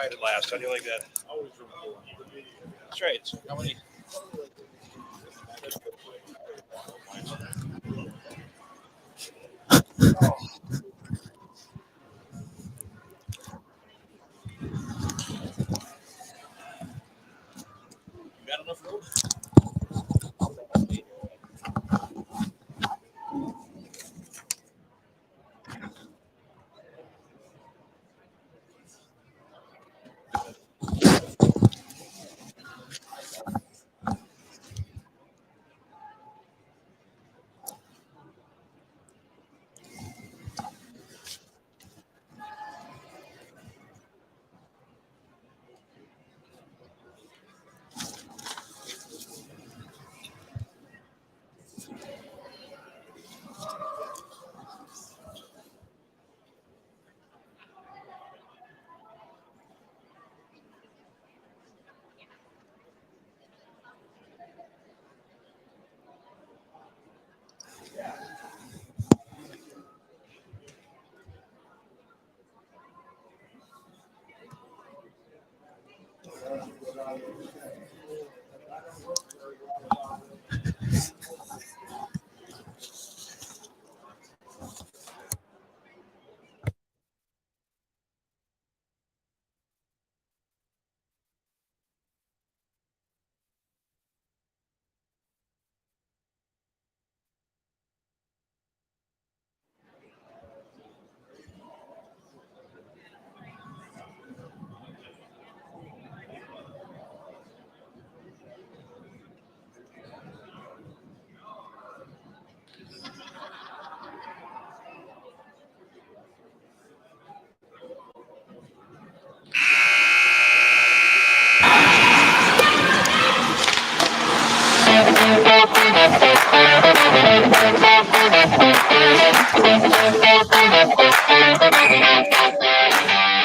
decided last. How do you like that? That's right. So how many? You got enough room?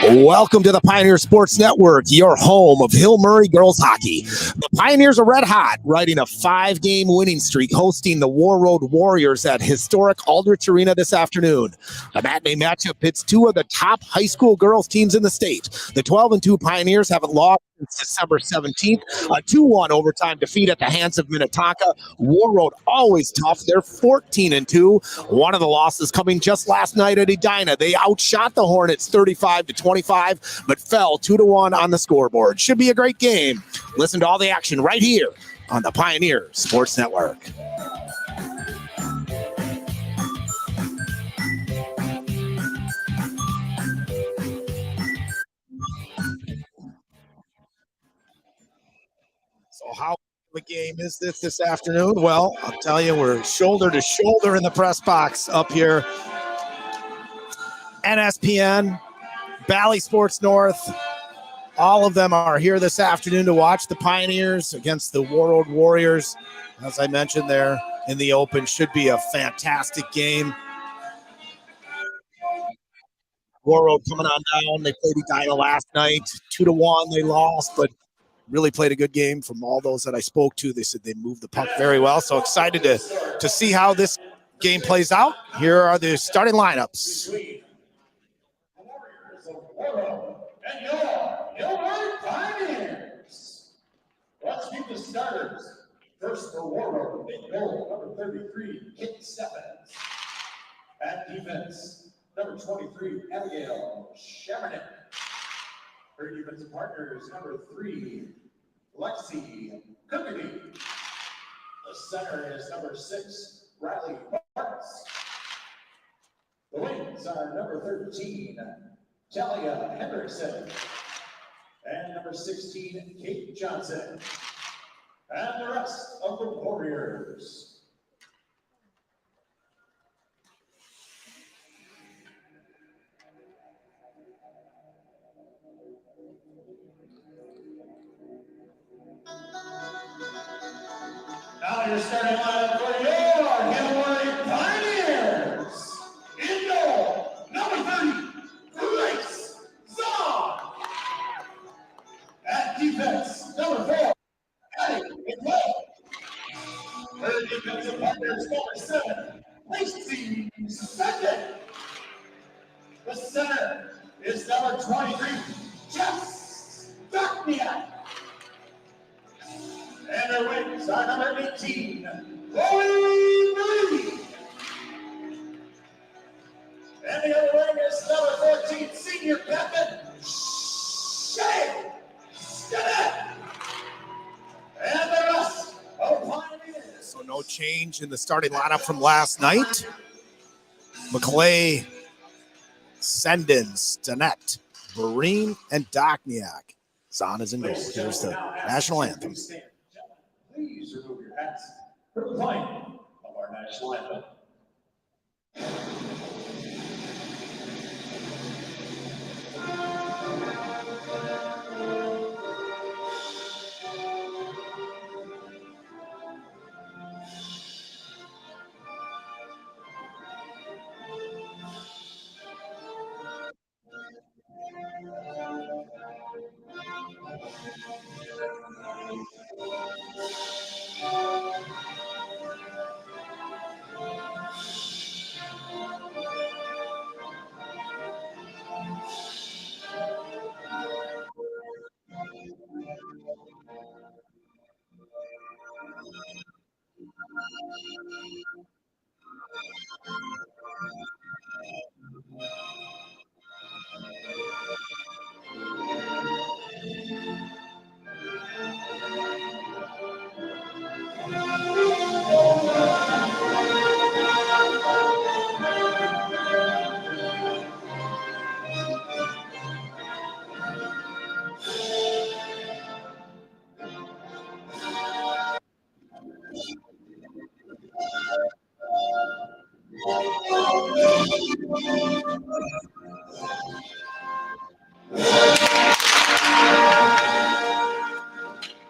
Welcome to the Pioneer Sports Network, your home of Hill Murray girls hockey. The Pioneers are red hot, riding a 5-game winning streak, hosting the Warroad Warriors at historic Aldrich Arena this afternoon. The matinee matchup pits two of the top high school girls teams in the state. The 12-2 Pioneers haven't lost since December 17th, a 2-1 overtime defeat at the hands of Minnetonka. Warroad always tough. They're 14-2. One of the losses coming just last night at Edina. They outshot the Hornets 35-25, but fell 2-1 on the scoreboard. Should be a great game. Listen to all the action right here on the Pioneer Sports Network. So how the game is this afternoon? Well, I'll tell you, we're shoulder to shoulder in the press box up here. NSPN, Bally Sports North, all of them are here this afternoon to watch the Pioneers against the Warroad Warriors. As I mentioned there in the open, should be a fantastic game. Warroad coming on down. They played Edina last night, 2-1. They lost, but really played a good game. From all those that I spoke to, they said they moved the puck very well. So excited to see how this game plays out. Here are the starting lineups. And your Pioneers. Let's meet the starters. First for Warroad, in goal, number 33, Kit Stephens. At defense, number 23, Abigail Shemanek. Her defensive partners, number 3, Lexi Cookerty. The center is number 6, Riley Parks. The wings are number 13, Talia Hendrickson. And number 16, Kate Johnson. And the rest of the Warriors. Now your starting lineup for your Hill Murray Pioneers. In goal, number 30, Grace Zahn. At defense, number 4, Addie McLeod. Her defensive partners, number 7, Lacey Spendek. The center is number 23, Jess Dachniak. And their wings are number 18, Chloe Marie. And the other wing is number 14, senior captain, Shay Stinnett. And the rest of Pioneers. So no change in the starting lineup from last night. McClay, Sendin, Stinnett, Breen, and Dachniak. Zahn is in goal. Here's the national anthem. Please remove your hats for the playing of our national anthem.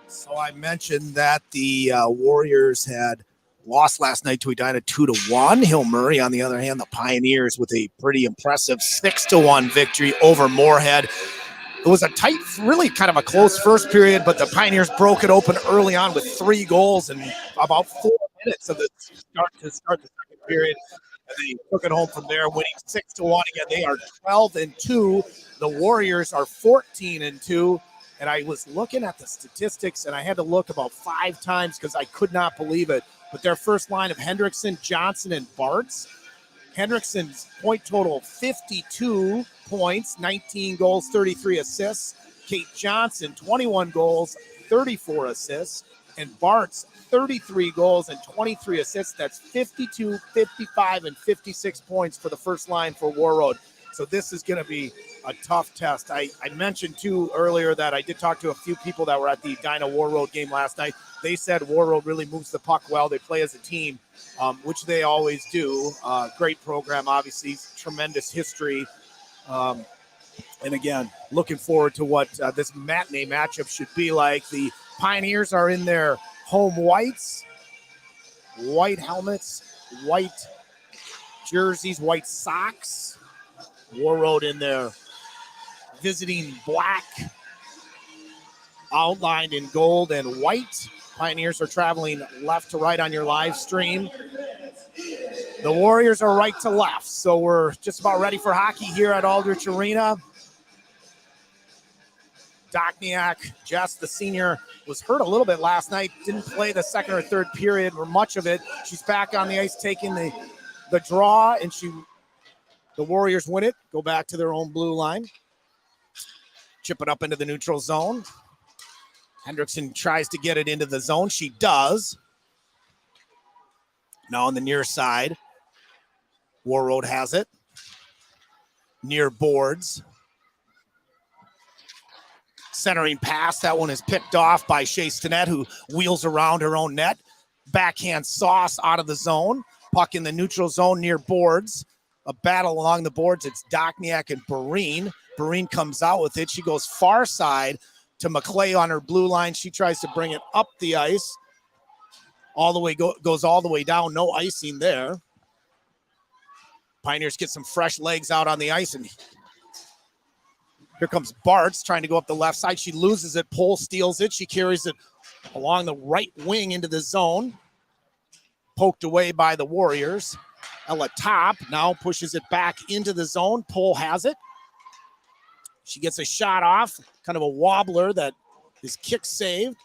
So I mentioned that the Warriors had lost last night to Edina 2-1. Hill Murray, on the other hand, the Pioneers with a pretty impressive 6-1 victory over Moorhead. It was a tight, really kind of a close first period, but the Pioneers broke it open early on with 3 goals in about 4 minutes of the start the second period. And they took it home from there, winning 6-1 again. They are 12-2. The Warriors are 14-2. And I was looking at the statistics, and I had to look about 5 times because I could not believe it. But their first line of Hendrickson, Johnson, and Bartz. Hendrickson's point total, 52 points, 19 goals, 33 assists. Kate Johnson, 21 goals, 34 assists. And Bartz, 33 goals and 23 assists. That's 52, 55, and 56 points for the first line for Warroad. So this is going to be a tough test. I mentioned, too, earlier that I did talk to a few people that were at the Edina Warroad game last night. They said Warroad really moves the puck well. They play as a team, which they always do. Great program, obviously, tremendous history. And, again, looking forward to what this matinee matchup should be like. The Pioneers are in their home whites, white helmets, white jerseys, white socks. Warroad in their visiting black, outlined in gold and white. Pioneers are traveling left to right on your live stream. The Warriors are right to left. So we're just about ready for hockey here at Aldrich Arena. Dachniak, Jess, the senior, was hurt a little bit last night. Didn't play the second or third period or much of it. She's back on the ice taking the draw, and the Warriors win it, go back to their own blue line. Chip it up into the neutral zone. Hendrickson tries to get it into the zone. She does. Now on the near side, Warroad has it. Near boards. Centering pass. That one is picked off by Shea Stinnett, who wheels around her own net. Backhand sauce out of the zone. Puck in the neutral zone near boards. A battle along the boards. It's Dachniak and Breen. Breen comes out with it. She goes far side to McClay on her blue line. She tries to bring it up the ice. All the way goes all the way down. No icing there. Pioneers get some fresh legs out on the ice, and here comes Bartz trying to go up the left side. She loses it. Pole steals it. She carries it along the right wing into the zone. Poked away by the Warriors. Ella Top now pushes it back into the zone. Pole has it. She gets a shot off, kind of a wobbler that is kick saved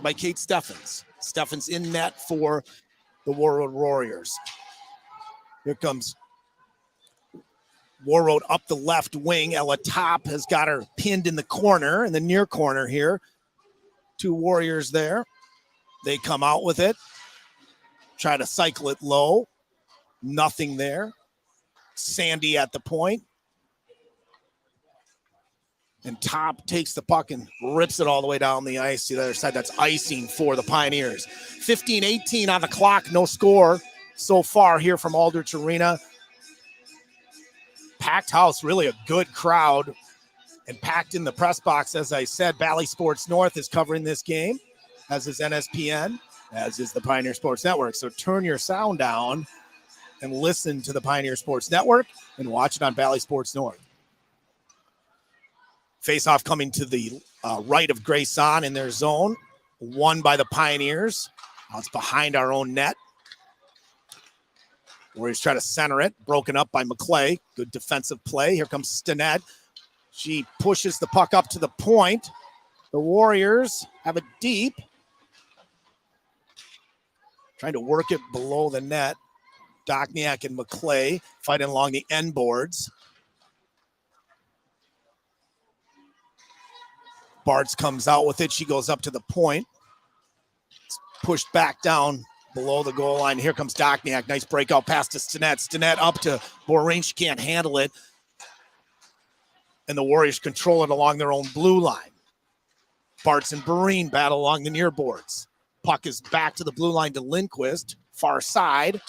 by Kate Steffens. Steffens in net for the Warroad Warriors. Here comes Warroad up the left wing. Ella Top has got her pinned in the corner, in the near corner here. 2 Warriors there. They come out with it. Try to cycle it low. Nothing there. Sandy at the point. And Top takes the puck and rips it all the way down the ice to the other side. That's icing for the Pioneers. 15-18 on the clock. No score so far here from Aldrich Arena. Packed house, really a good crowd. And packed in the press box, as I said. Bally Sports North is covering this game, as is NSPN, as is the Pioneer Sports Network. So turn your sound down and listen to the Pioneer Sports Network and watch it on Bally Sports North. Face-off coming to the right of Grayson in their zone. Won by the Pioneers. Now it's behind our own net. Warriors try to center it. Broken up by McClay. Good defensive play. Here comes Stinnett. She pushes the puck up to the point. The Warriors have it deep. Trying to work it below the net. Dokniak and McClay fighting along the end boards. Bartz comes out with it. She goes up to the point. It's pushed back down below the goal line. Here comes Dokniak. Nice breakout pass to Stinnett. Stinnett up to Borain. She can't handle it. And the Warriors control it along their own blue line. Bartz and Boreen battle along the near boards. Puck is back to the blue line to Lindquist. Far side.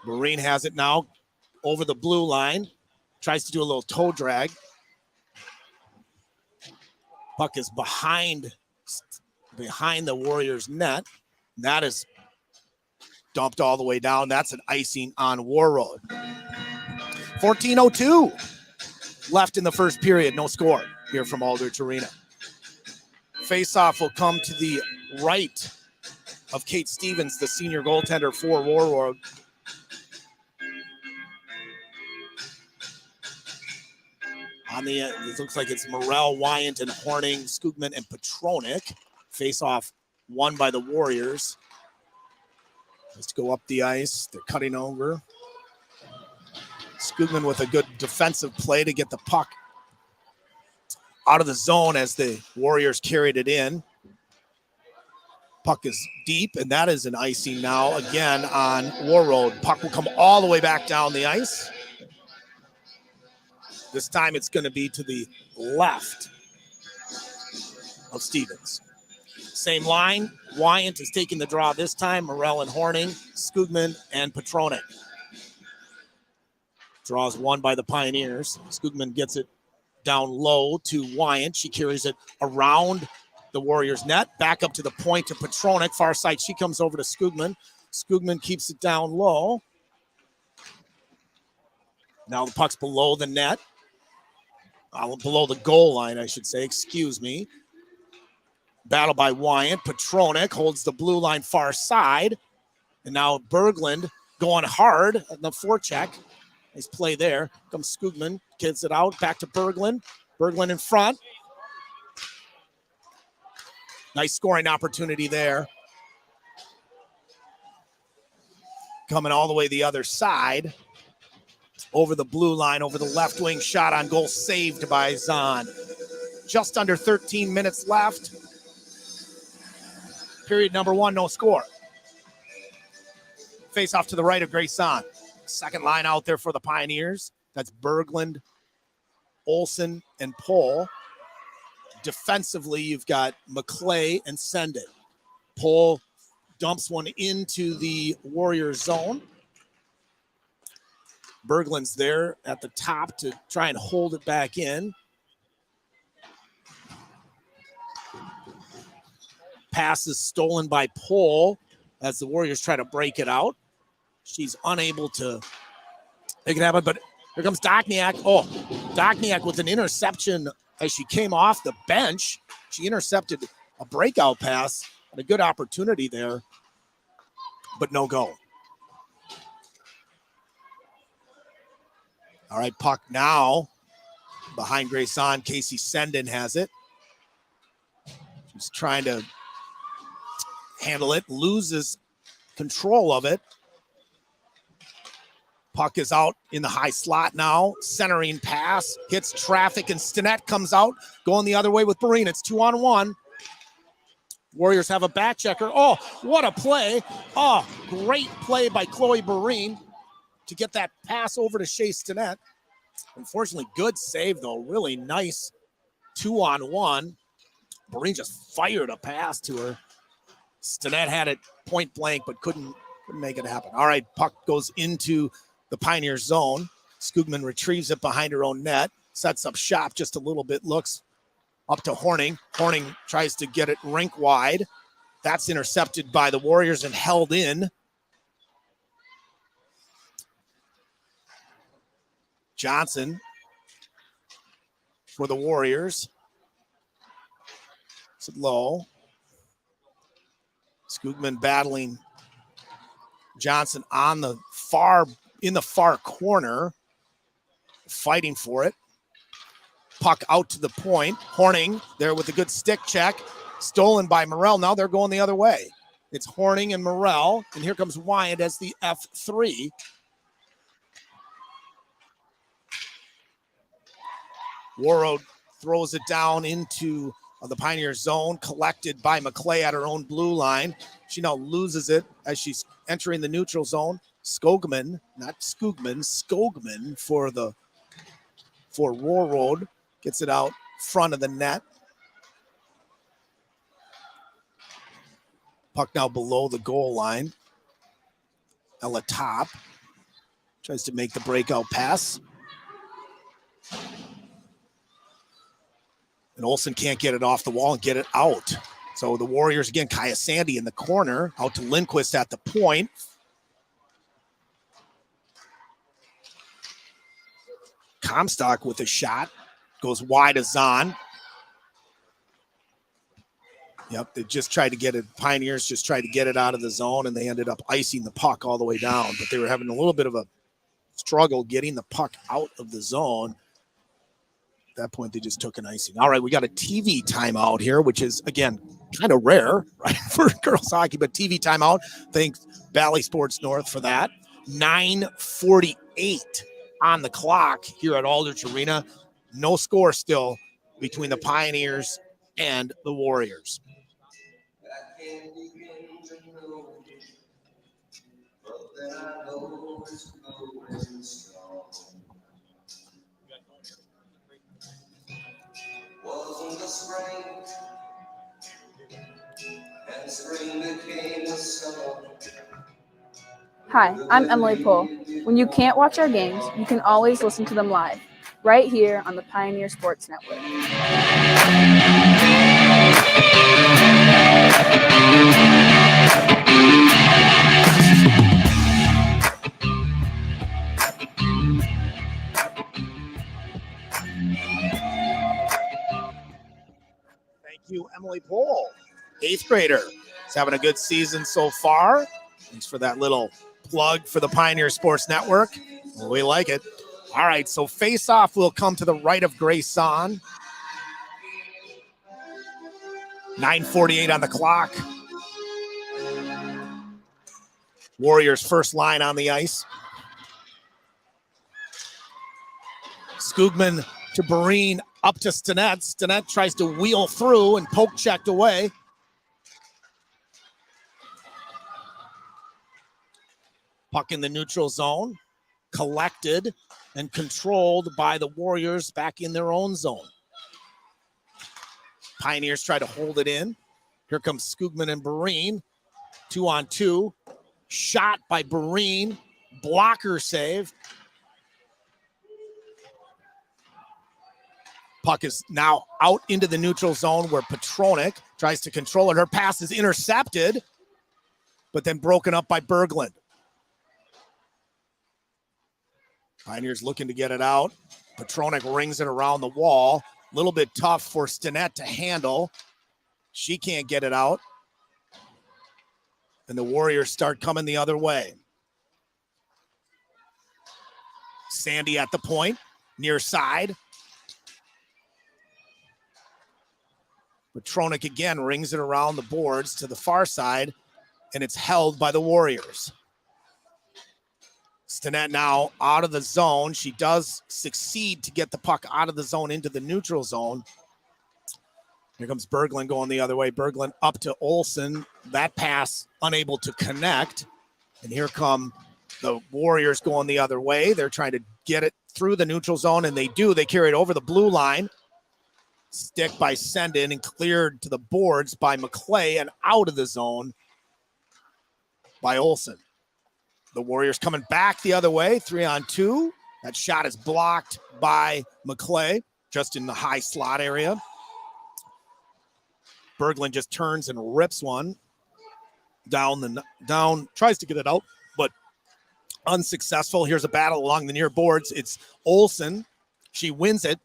Boreen has it now over the blue line. Tries to do a little toe drag. Puck is behind the Warriors' net. That is dumped all the way down. That's an icing on Warroad. 14:02 left in the first period. No score here from Aldrich Arena. Face-off will come to the right of Kate Stevens, the senior goaltender for Warroad. On the end, it looks like it's Morrell, Wyant, and Horning, Skugman, and Petronik. Face-off won by the Warriors. Let's go up the ice. They're cutting over. Skugman with a good defensive play to get the puck out of the zone as the Warriors carried it in. Puck is deep, and that is an icing now again on Warroad. Puck will come all the way back down the ice. This time it's going to be to the left of Stevens. Same line. Wyant is taking the draw this time. Morrell and Horning, Skugman, and Petronik. Draws won by the Pioneers. Skugman gets it down low to Wyant. She carries it around the Warriors' net. Back up to the point to Petronik. Far side, she comes over to Skugman. Skugman keeps it down low. Now the puck's below the net. Below the goal line, I should say. Excuse me. Battle by Wyant. Petronik holds the blue line far side. And now Berglund going hard on the forecheck. Nice play there. Comes Skugman. Gets it out. Back to Berglund. Berglund in front. Nice scoring opportunity there. Coming all the way the other side. Over the blue line, over the left wing, shot on goal saved by Zahn. Just under 13 minutes left. Period number 1, no score. Face off to the right of Grayson. Second line out there for the Pioneers. That's Berglund, Olsen, and Pohl. Defensively, you've got McClay and Sendit. Pohl dumps one into the Warriors zone. Berglund's there at the top to try and hold it back in. Pass is stolen by Pohl as the Warriors try to break it out. She's unable to make it happen, but here comes Dokniak. Oh, Dokniak with an interception as she came off the bench. She intercepted a breakout pass and a good opportunity there but no go. All right, puck now behind Grayson. Casey Senden has it. She's trying to handle it, loses control of it. Puck is out in the high slot now. Centering pass, hits traffic, and Stinnett comes out, going the other way with Breen. It's 2-on-1. Warriors have a back checker. Oh, what a play. Oh, great play by Chloe Breen to get that pass over to Shea Stinnett. Unfortunately, good save, though. Really nice 2-on-1. Breen just fired a pass to her. Stinnett had it point blank, but couldn't make it happen. All right, puck goes into the Pioneer zone. Skugman retrieves it behind her own net, sets up shop just a little bit, looks up to Horning. Horning tries to get it rink wide. That's intercepted by the Warriors and held in. Johnson for the Warriors. It's low. Skugman battling Johnson on the in the far corner, fighting for it. Puck out to the point. Horning there with a good stick check. Stolen by Morrell. Now they're going the other way. It's Horning and Morrell, and here comes Wyatt as the F3. Warroad throws it down into the Pioneer zone, collected by McClay at her own blue line. She now loses it as she's entering the neutral zone. Skogman, not Skugman, Skogman for Warroad. Gets it out front of the net. Puck now below the goal line. Ella Top tries to make the breakout pass. And Olsen can't get it off the wall and get it out. So the Warriors, again, Kaya Sandy in the corner, out to Lindquist at the point. Comstock with a shot. Goes wide of Zahn. Yep, they just tried to get it. Pioneers just tried to get it out of the zone, and they ended up icing the puck all the way down. But they were having a little bit of a struggle getting the puck out of the zone. At that point, they just took an icing. All right, we got a TV timeout here, which is, again, kind of rare, right, for girls hockey, but TV timeout. Thanks Bally Sports North for that. 9:48 on the clock here at Aldrich Arena. No score still between the Pioneers and the Warriors. Wasn't the spring, and spring became the summer. Hi, I'm Emily Pohl. When you can't watch our games, you can always listen to them live, right here on the Pioneer Sports Network. Thank you, Emily Pohl, 8th grader. Is having a good season so far. Thanks for that little plug for the Pioneer Sports Network. We like it. All right, so face-off will come to the right of Grayson. 9:48 on the clock. Warriors first line on the ice. Skugman to Breen, up to Stinnett. Stinnett tries to wheel through and poke checked away. Puck in the neutral zone, collected and controlled by the Warriors back in their own zone. Pioneers try to hold it in. Here comes Skugman and Breen. 2-on-2. Shot by Breen. Blocker save. Puck is now out into the neutral zone where Petronik tries to control it. Her pass is intercepted, but then broken up by Berglund. Pioneers looking to get it out. Petronik rings it around the wall. A little bit tough for Stinnett to handle. She can't get it out. And the Warriors start coming the other way. Sandy at the point, near side. Petronic again rings it around the boards to the far side, and it's held by the Warriors. Stinnett now out of the zone. She does succeed to get the puck out of the zone into the neutral zone. Here comes Berglund going the other way. Berglund up to Olsen. That pass unable to connect. And here come the Warriors going the other way. They're trying to get it through the neutral zone, and they do. They carry it over the blue line. Stick by Sendin and cleared to the boards by McClay and out of the zone by Olsen. The Warriors coming back the other way, 3-on-2. That shot is blocked by McClay, just in the high slot area. Berglund just turns and rips one down, tries to get it out, but unsuccessful. Here's a battle along the near boards. It's Olsen. She wins it.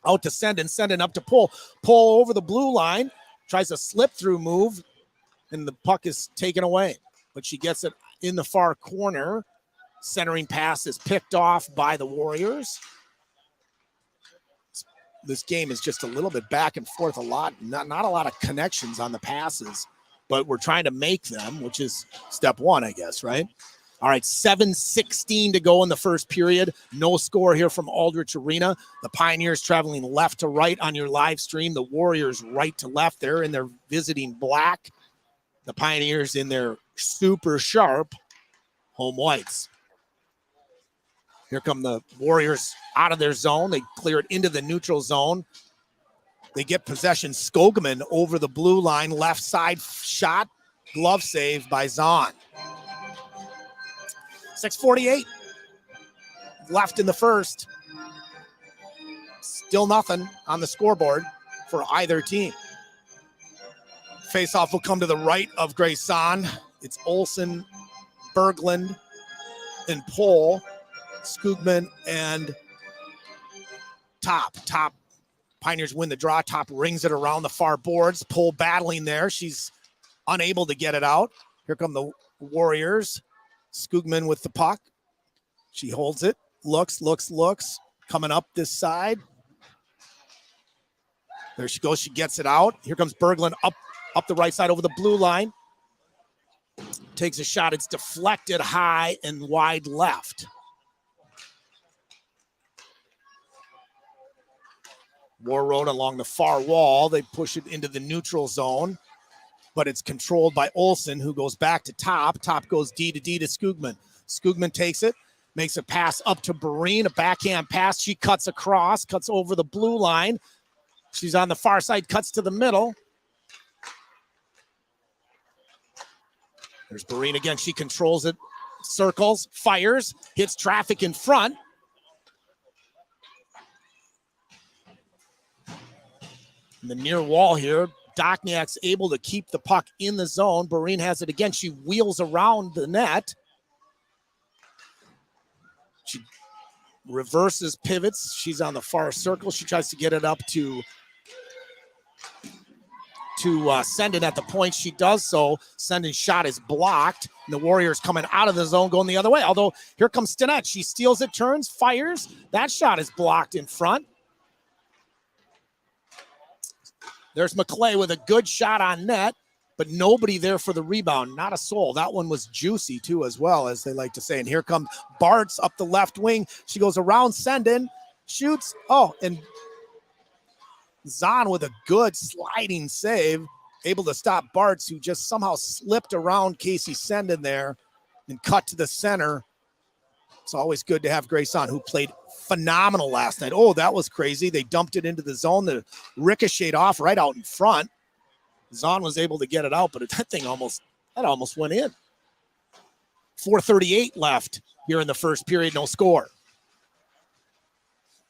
Out to Sendin up to Pull over the blue line, tries a slip-through move, and the puck is taken away. But she gets it in the far corner. Centering pass is picked off by the Warriors. This game is just a little bit back and forth a lot. Not a lot of connections on the passes, but we're trying to make them, which is step one, I guess, right? All right, 7:16 to go in the first period. No score here from Aldrich Arena. The Pioneers traveling left to right on your live stream. The Warriors right to left. They're in their visiting black. The Pioneers in their super sharp home whites. Here come the Warriors out of their zone. They clear it into the neutral zone. They get possession. Skogman over the blue line. Left side shot. Glove save by Zahn. 6:48 left in the first. Still nothing on the scoreboard for either team. Faceoff will come to the right of Grace Zahn. It's Olsen, Berglund, and Pohl. Skogman and Top. Pioneers win the draw. Top rings it around the far boards. Pohl battling there. She's unable to get it out. Here come the Warriors. Skogman with the puck. She holds it. Looks. Coming up this side. There she goes. She gets it out. Here comes Berglund up the right side over the blue line. Takes a shot. It's deflected high and wide left. Warroad along the far wall. They push it into the neutral zone, but it's controlled by Olsen, who goes back to Top. Top goes D to Skogman. Skogman takes it, makes a pass up to Breen, a backhand pass. She cuts across, cuts over the blue line. She's on the far side, cuts to the middle. There's Breen again. She controls it, circles, fires, hits traffic in front. In the near wall here, Dokniak's able to keep the puck in the zone. Breen has it again. She wheels around the net. She reverses, pivots. She's on the far circle. She tries to get it up to send it at the point. She does so. Sendin's shot is blocked. And the Warriors coming out of the zone, going the other way. Although here comes Stinnett. She steals it, turns, fires. That shot is blocked in front. There's McClay with a good shot on net, but nobody there for the rebound. Not a soul. That one was juicy, too, as well, as they like to say. And here comes Bartz up the left wing. She goes around Sendin, shoots. Oh, and Zahn with a good sliding save, able to stop Bartz, who just somehow slipped around Casey Sendin there and cut to the center. It's always good to have Grace Zahn, who played phenomenal last night. Oh, that was crazy. They dumped it into the zone. The ricocheted off right out in front. Zahn was able to get it out, but that thing almost went in. 4:38 left here in the first period. No score.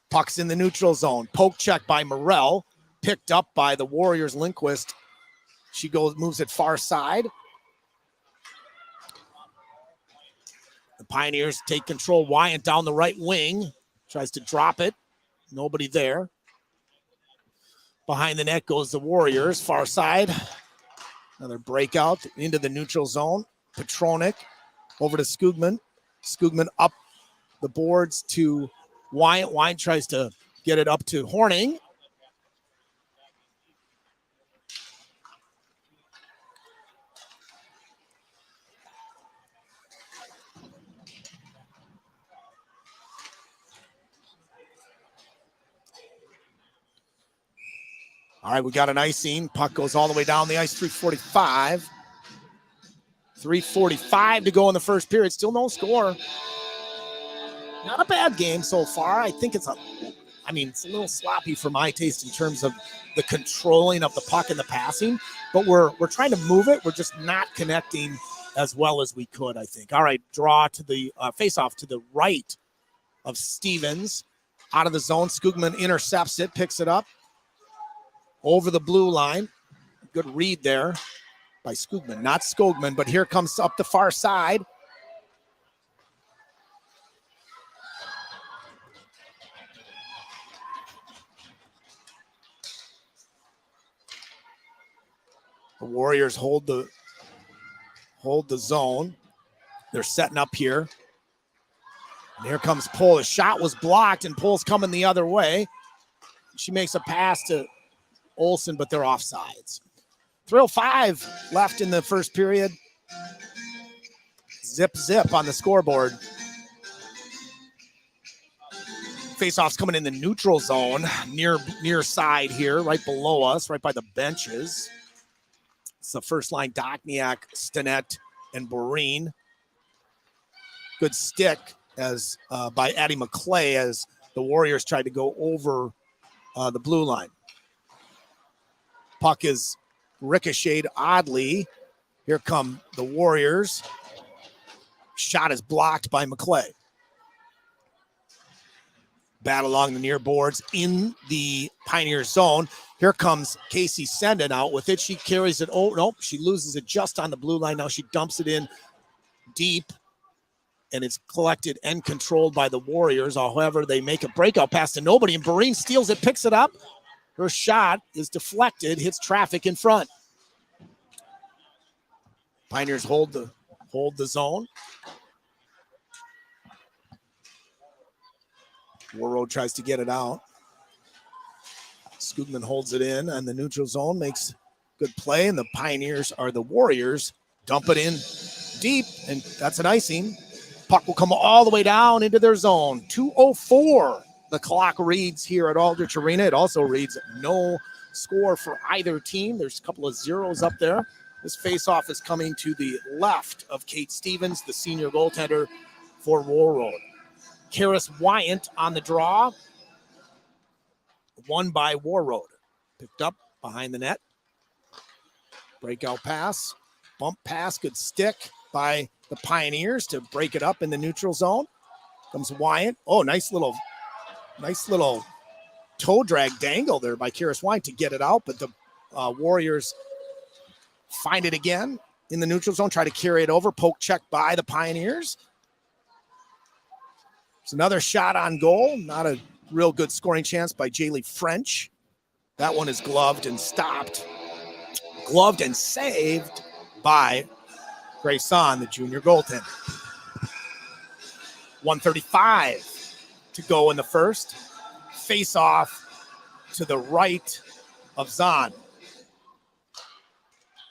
Puck's in the neutral zone. Poke check by Morrell. Picked up by the Warriors' Lindquist. She moves it far side. The Pioneers take control. Wyant down the right wing. Tries to drop it. Nobody there. Behind the net goes the Warriors. Far side. Another breakout into the neutral zone. Petronic over to Skugman. Skugman up the boards to Wyatt. Wyatt tries to get it up to Horning. All right, we got an icing. Puck goes all the way down the ice, 3:45. 3:45 to go in the first period. Still no score. Not a bad game so far. I think it's a little sloppy for my taste in terms of the controlling of the puck and the passing, but we're trying to move it. We're just not connecting as well as we could, I think. All right, draw to the face-off to the right of Stevens. Out of the zone, Skugman intercepts it, picks it up over the blue line. Good read there by Skugman, not Skogman, but here comes up the far side. The Warriors hold the zone. They're setting up here. And here comes Pohl. The shot was blocked, and Pohl's coming the other way. She makes a pass to Olsen, but they're offsides. 3:05 left in the first period. Zip, zip on the scoreboard. Faceoff's coming in the neutral zone, near side here, right below us, right by the benches. It's the first line, Dokniak, Stinnett, and Boreen. Good stick as by Addie McClay as the Warriors tried to go over the blue line. Puck is ricocheted oddly. Here come the Warriors. Shot is blocked by McClay. Bat along the near boards in the Pioneer zone. Here comes Casey Senden out with it. She carries it. Oh, no, she loses it just on the blue line. Now she dumps it in deep, and it's collected and controlled by the Warriors. However, they make a breakout pass to nobody, and Boreen steals it, picks it up. Her shot is deflected, hits traffic in front. Pioneers hold the zone. Warroad tries to get it out. Skugman holds it in, and the neutral zone makes good play, and the Pioneers are the Warriors. Dump it in deep, and that's an icing. Puck will come all the way down into their zone. 2:04. The clock reads here at Aldrich Arena. It also reads no score for either team. There's a couple of zeros up there. This faceoff is coming to the left of Kate Stevens, the senior goaltender for Warroad. Karis Wyant on the draw. Won by Warroad. Picked up behind the net. Breakout pass. Bump pass. Good stick by the Pioneers to break it up in the neutral zone. Comes Wyant. Oh, nice little toe drag dangle there by Karis Wyant to get it out. But the Warriors find it again in the neutral zone. Try to carry it over. Poke check by the Pioneers. It's another shot on goal. Not a real good scoring chance by Jaylee French. That one is gloved and stopped. Gloved and saved by Grayson, the junior goaltender. 1:35 to go in the first. Face off to the right of Zahn.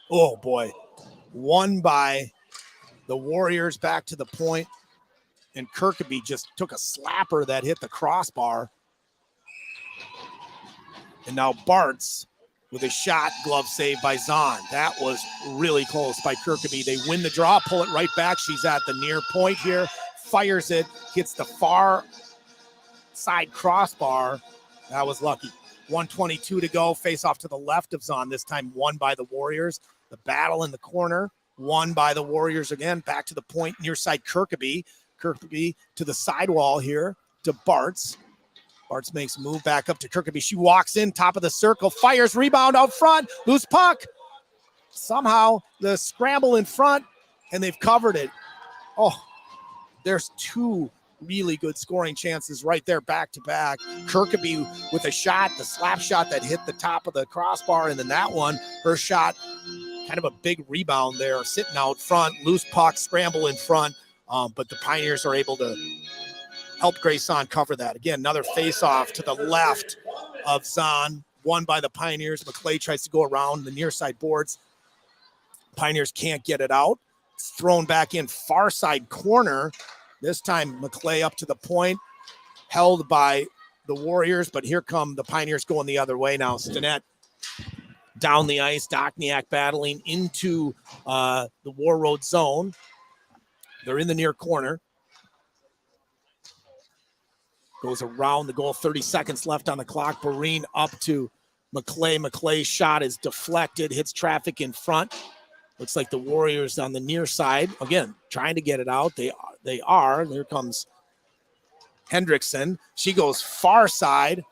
Oh boy. Won by the Warriors back to the point. And Kirkaby just took a slapper that hit the crossbar. And now Bartz with a shot, glove save by Zahn. That was really close by Kirkaby. They win the draw, pull it right back. She's at the near point here, fires it, hits the far side crossbar. That was lucky. 1:22 to go, face off to the left of Zahn, this time won by the Warriors. The battle in the corner, won by the Warriors again. Back to the point, near side Kirkaby. Kirkaby to the sidewall here to Bartz. Bartz makes a move back up to Kirkaby. She walks in, top of the circle, fires, rebound out front, loose puck. Somehow the scramble in front, and they've covered it. Oh, there's two really good scoring chances right there back to back. Kirkaby with a shot, the slap shot that hit the top of the crossbar, and then that one, her shot kind of a big rebound there, sitting out front, loose puck, scramble in front, but the Pioneers are able to help Grayson cover that. Again, another face-off to the left of Zahn, won by the Pioneers. McClay tries to go around the near side boards. Pioneers can't get it out. It's thrown back in far side corner. This time McClay up to the point, held by the Warriors, but here come the Pioneers going the other way now. Stinnett down the ice, Dokniak battling into the Warroad zone. They're in the near corner. Goes around the goal, 30 seconds left on the clock. Barine up to McClay. McClay's shot is deflected, hits traffic in front. Looks like the Warriors on the near side, again, trying to get it out. They are. Here comes Hendrickson. She goes far side.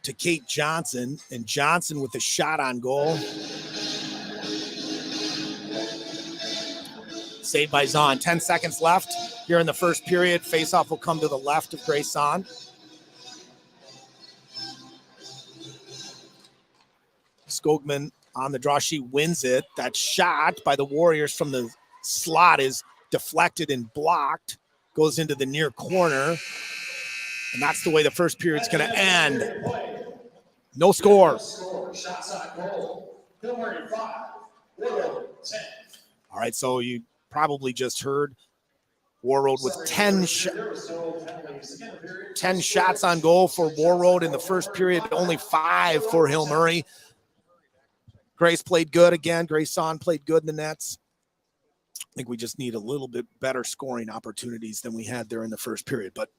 To Kate Johnson, and Johnson with a shot on goal. Saved by Zahn. 10 seconds left here in the first period. Faceoff will come to the left of Grayson. Skogman on the draw. She wins it. That shot by the Warriors from the slot is deflected and blocked. Goes into the near corner. And that's the way the first period's going to end. No score. All right, so you probably just heard Warroad with 10 shots on goal for Warroad in the first period, only 5 for Hill Murray. Grace played good again. Grayson played good in the nets. I think we just need a little bit better scoring opportunities than we had there in the first period. But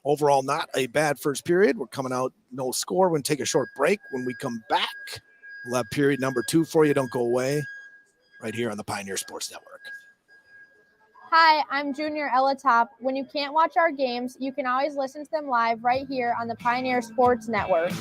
overall, not a bad first period. We're coming out no score. We're going to take a short break. When we come back, we'll have period number 2 for you. Don't go away. Right here on the Pioneer Sports Network. Hi, I'm Junior Ella Top. When you can't watch our games, you can always listen to them live right here on the Pioneer Sports Network.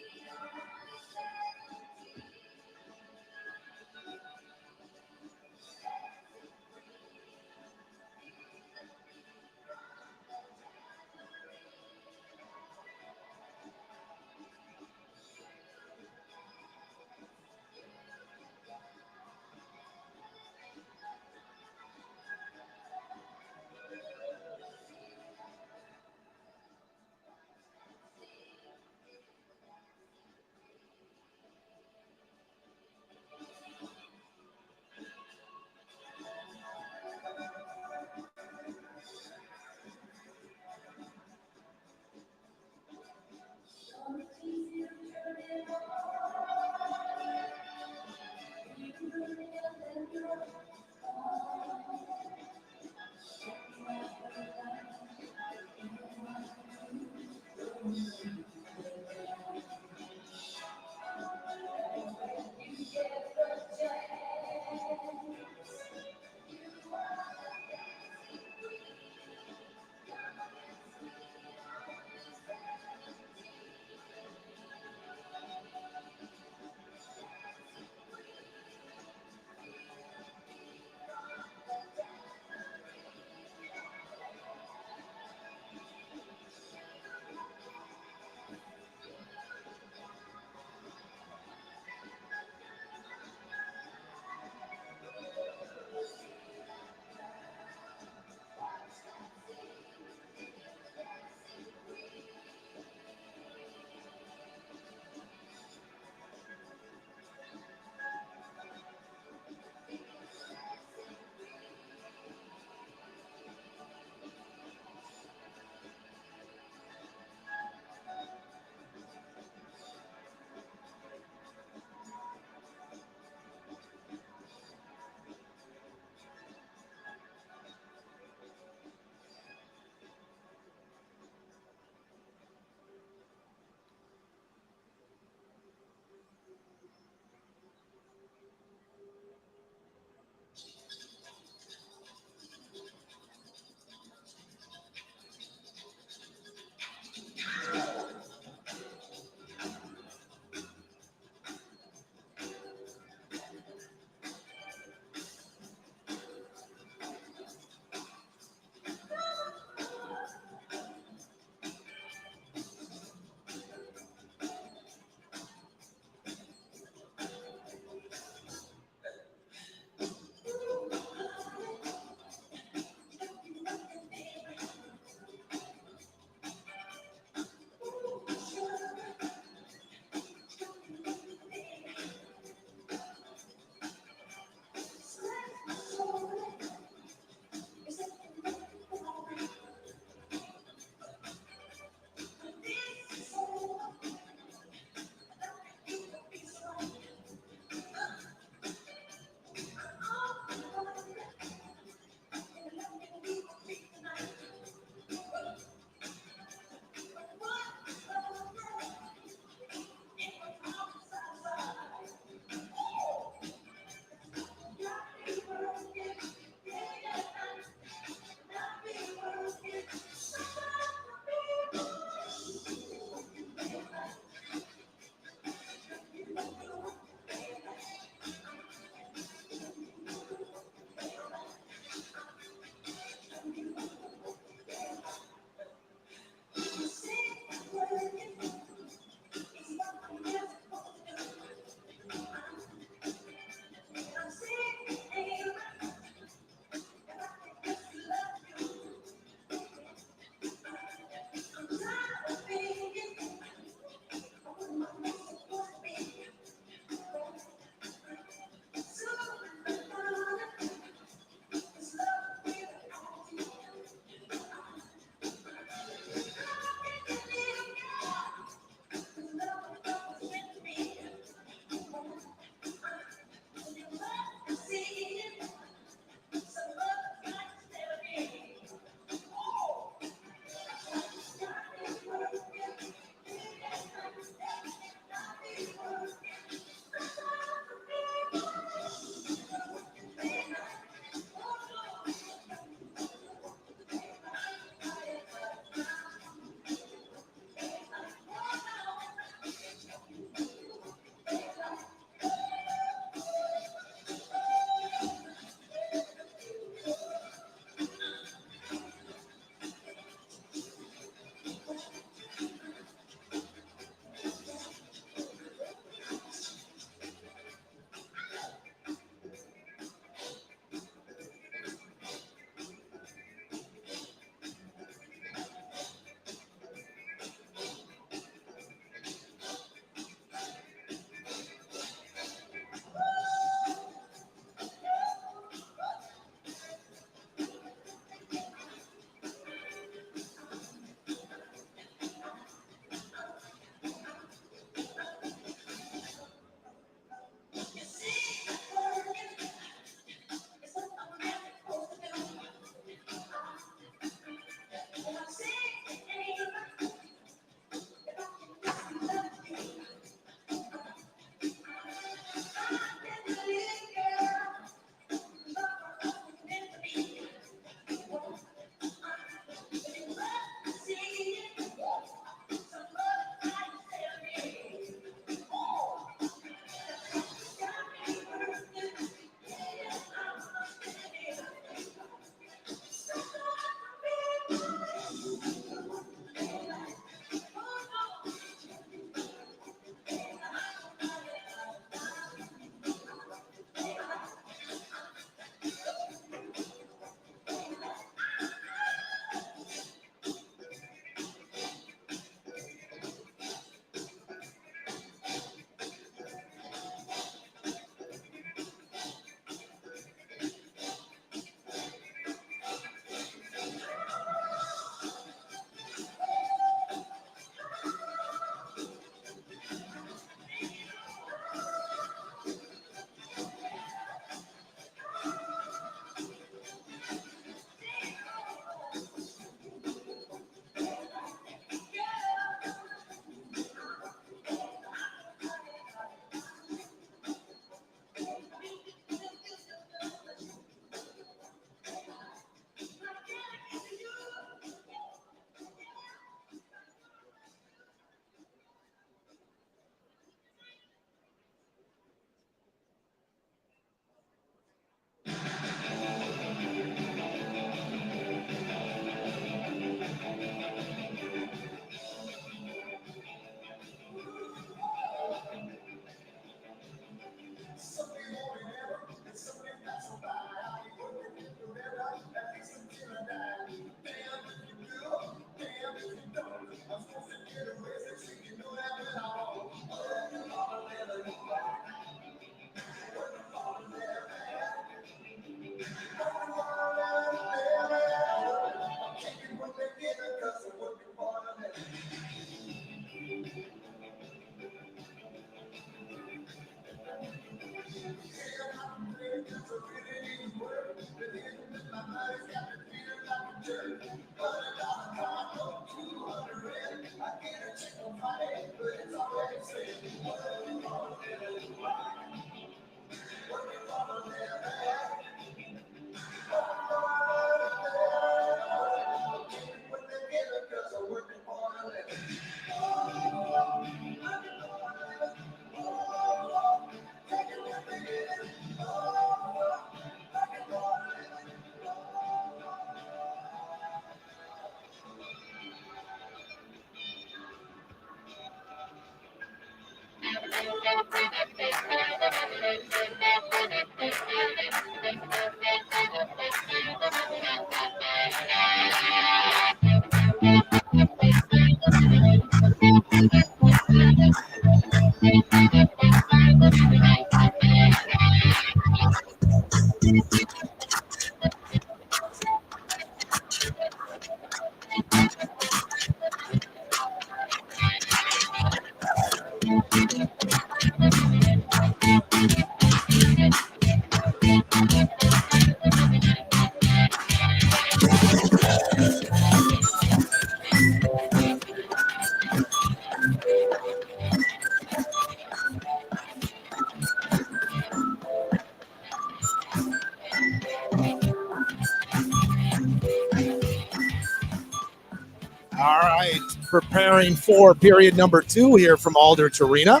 All right, preparing for period number 2 here from Aldrich Arena.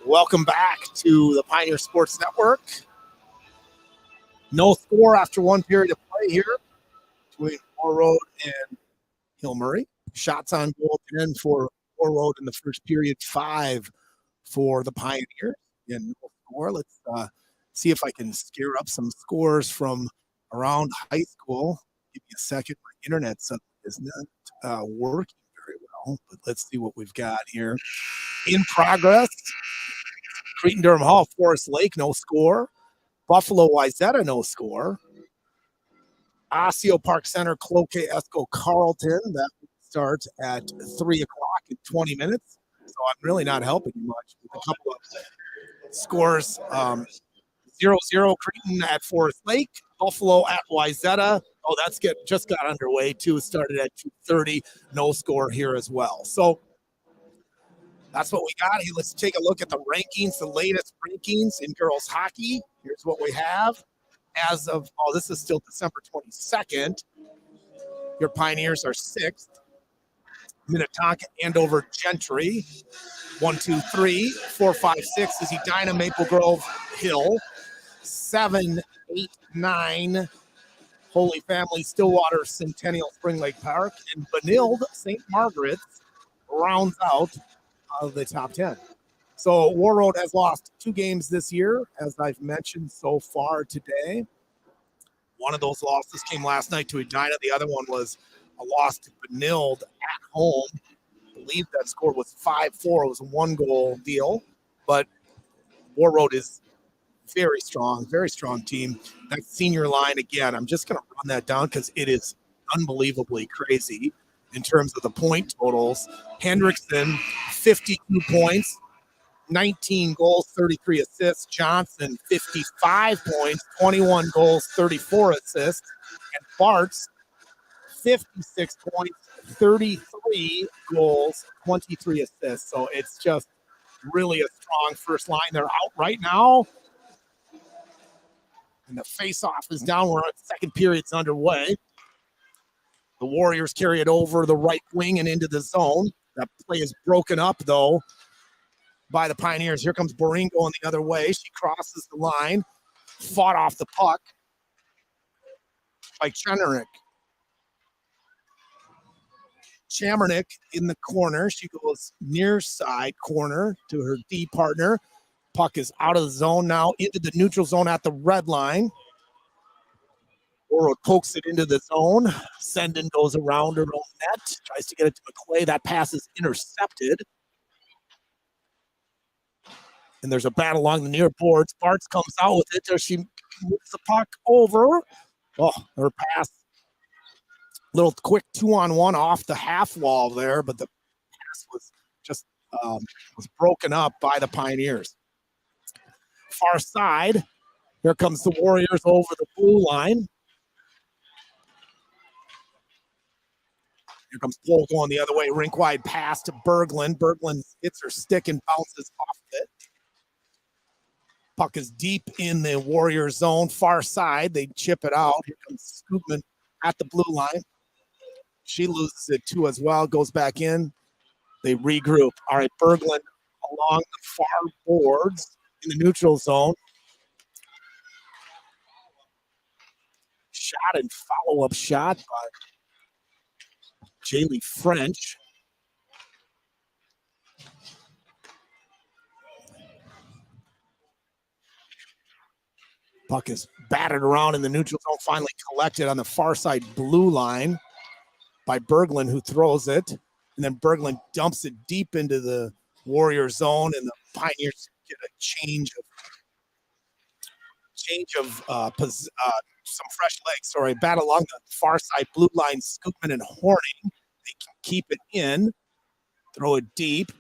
Welcome back to the Pioneer Sports Network. No score after one period of play here between Warroad and Hill Murray. Shots on goal 10 for Warroad in the first period, 5 for the Pioneers. And no score. Let's see if I can scare up some scores from around high school. Give me a second. My internet is not working very well, but let's see what we've got here. In progress, Cretin-Durham Hall, Forest Lake, no score. Buffalo Wayzata, no score. Osseo Park Center, Cloquet Esco Carlton. That starts at 3 o'clock in 20 minutes. So I'm really not helping you much with a couple of scores. 0-0 Cretin at Forest Lake. Buffalo at Wayzata. Oh, just got underway too. Started at 2:30. No score here as well. So that's what we got here. Let's take a look at the rankings, the latest rankings in girls hockey. Here's what we have. As of, this is still December 22nd. Your Pioneers are 6th. Minnetonka, Andover, Gentry. 1, 2, 3, 4, 5, 6 is Edina, Maple Grove, Hill. 7, 8, 9, Holy Family, Stillwater, Centennial, Spring Lake Park. And Benilde, St. Margaret's rounds out of the top 10. So Warroad has lost 2 games this year, as I've mentioned so far today. One of those losses came last night to Edina. The other one was a loss to Benilde at home. I believe that score was 5-4. It was a 1-goal deal. But Warroad is very strong team. That senior line, again, I'm just going to run that down because it is unbelievably crazy in terms of the point totals. Hendrickson, 52 points, 19 goals, 33 assists. Johnson, 55 points, 21 goals, 34 assists. And Bartz, 56 points, 33 goals, 23 assists. So it's just really a strong first line. They're out right now. And the face-off is down. We're on second period's underway. The Warriors carry it over the right wing and into the zone. That play is broken up, though, by the Pioneers. Here comes Boring going the other way. She crosses the line. Fought off the puck by Chamernick. Chamernick in the corner. She goes near side corner to her D partner. Puck is out of the zone now, into the neutral zone at the red line. Warroad pokes it into the zone. Senden goes around her own net, tries to get it to McClay. That pass is intercepted. And there's a battle along the near boards. Bartz comes out with it. She moves the puck over. Oh, her pass. Little quick 2-on-1 off the half wall there, but the pass was just was broken up by the Pioneers. Far side. Here comes the Warriors over the blue line. Here comes Pohl going the other way. Rink wide pass to Berglund. Berglund hits her stick and bounces off it. Puck is deep in the Warrior zone. Far side. They chip it out. Here comes Scoopman at the blue line. She loses it too as well. Goes back in. They regroup. All right, Berglund along the far boards in the neutral zone. Shot and follow-up shot by Jaylee French. Puck is battered around in the neutral zone, finally collected on the far side blue line by Berglund, who throws it. And then Berglund dumps it deep into the Warrior zone, and the Pioneers get a change of some fresh legs. Sorry, battle along the far side blue line. Scoopman and Horning, they can keep it in, throw it deep.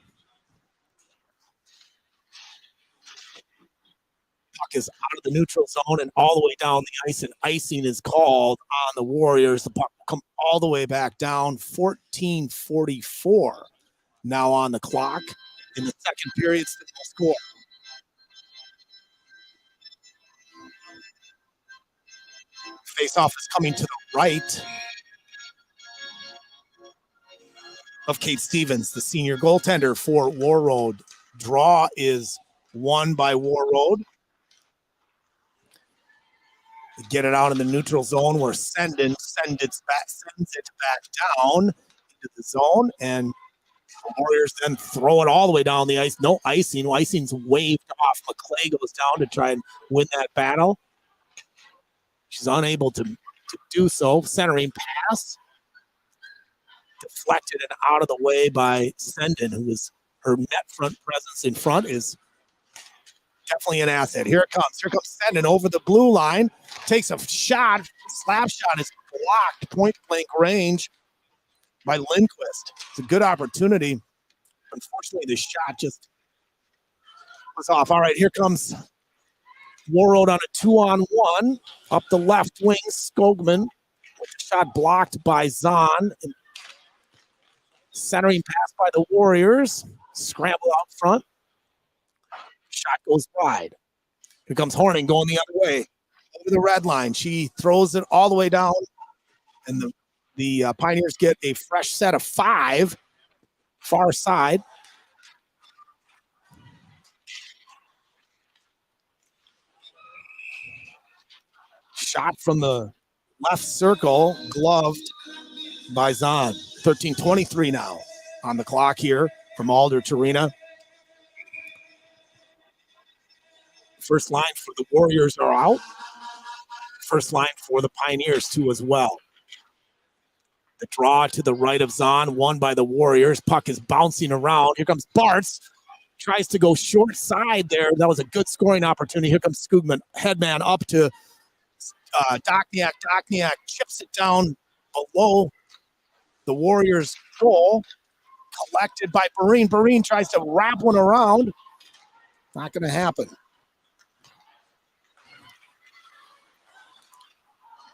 Puck is out of the neutral zone and all the way down the ice, and icing is called on the Warriors. The puck will come all the way back down. 14:44 now on the clock in the second period. Still no score. Face-off is coming to the right of Kate Stevens, the senior goaltender for Warroad. Draw is won by Warroad. Get it out in the neutral zone where sends it back down into the zone, and the Warriors then throw it all the way down the ice. No icing. Icing's waved off. McClay goes down to try and win that battle. She's unable to do so. Centering pass. Deflected and out of the way by Senden, who is her net front presence in front is definitely an asset. Here it comes. Here comes Senden over the blue line. Takes a shot. Slap shot is blocked. Point blank range by Lindquist. It's a good opportunity. Unfortunately, the shot just was off. All right, here comes Warroad on a 2-on-1. Up the left wing, Skogman with the shot blocked by Zahn. Centering pass by the Warriors. Scramble out front. Shot goes wide. Here comes Horning going the other way. Over the red line. She throws it all the way down. And the Pioneers get a fresh set of 5. Far side. Shot from the left circle. Gloved by Zahn. 13:23 now on the clock here from Aldrich Arena. First line for the Warriors are out. First line for the Pioneers too as well. The draw to the right of Zahn, won by the Warriors. Puck is bouncing around. Here comes Bartz. Tries to go short side there. That was a good scoring opportunity. Here comes Skogman. Headman up to Dokniak. Dokniak chips it down below the Warriors' goal. Collected by Barine. Barine tries to wrap one around. Not going to happen.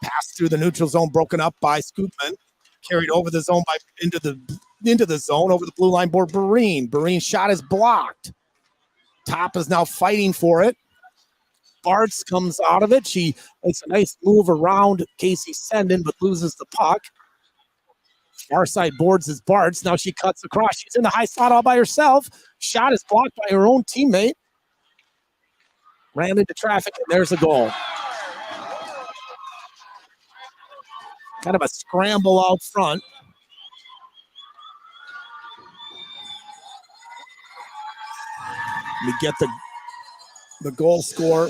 Pass through the neutral zone, broken up by Scoopman. Carried over the zone into the zone over the blue line board. Barine. Barine's shot is blocked. Top is now fighting for it. Bartz comes out of it. She makes a nice move around Casey Senden, but loses the puck. Far side boards is Bartz. Now she cuts across. She's in the high slot all by herself. Shot is blocked by her own teammate. Ran into traffic, and there's a goal. Kind of a scramble out front. We get the goal score.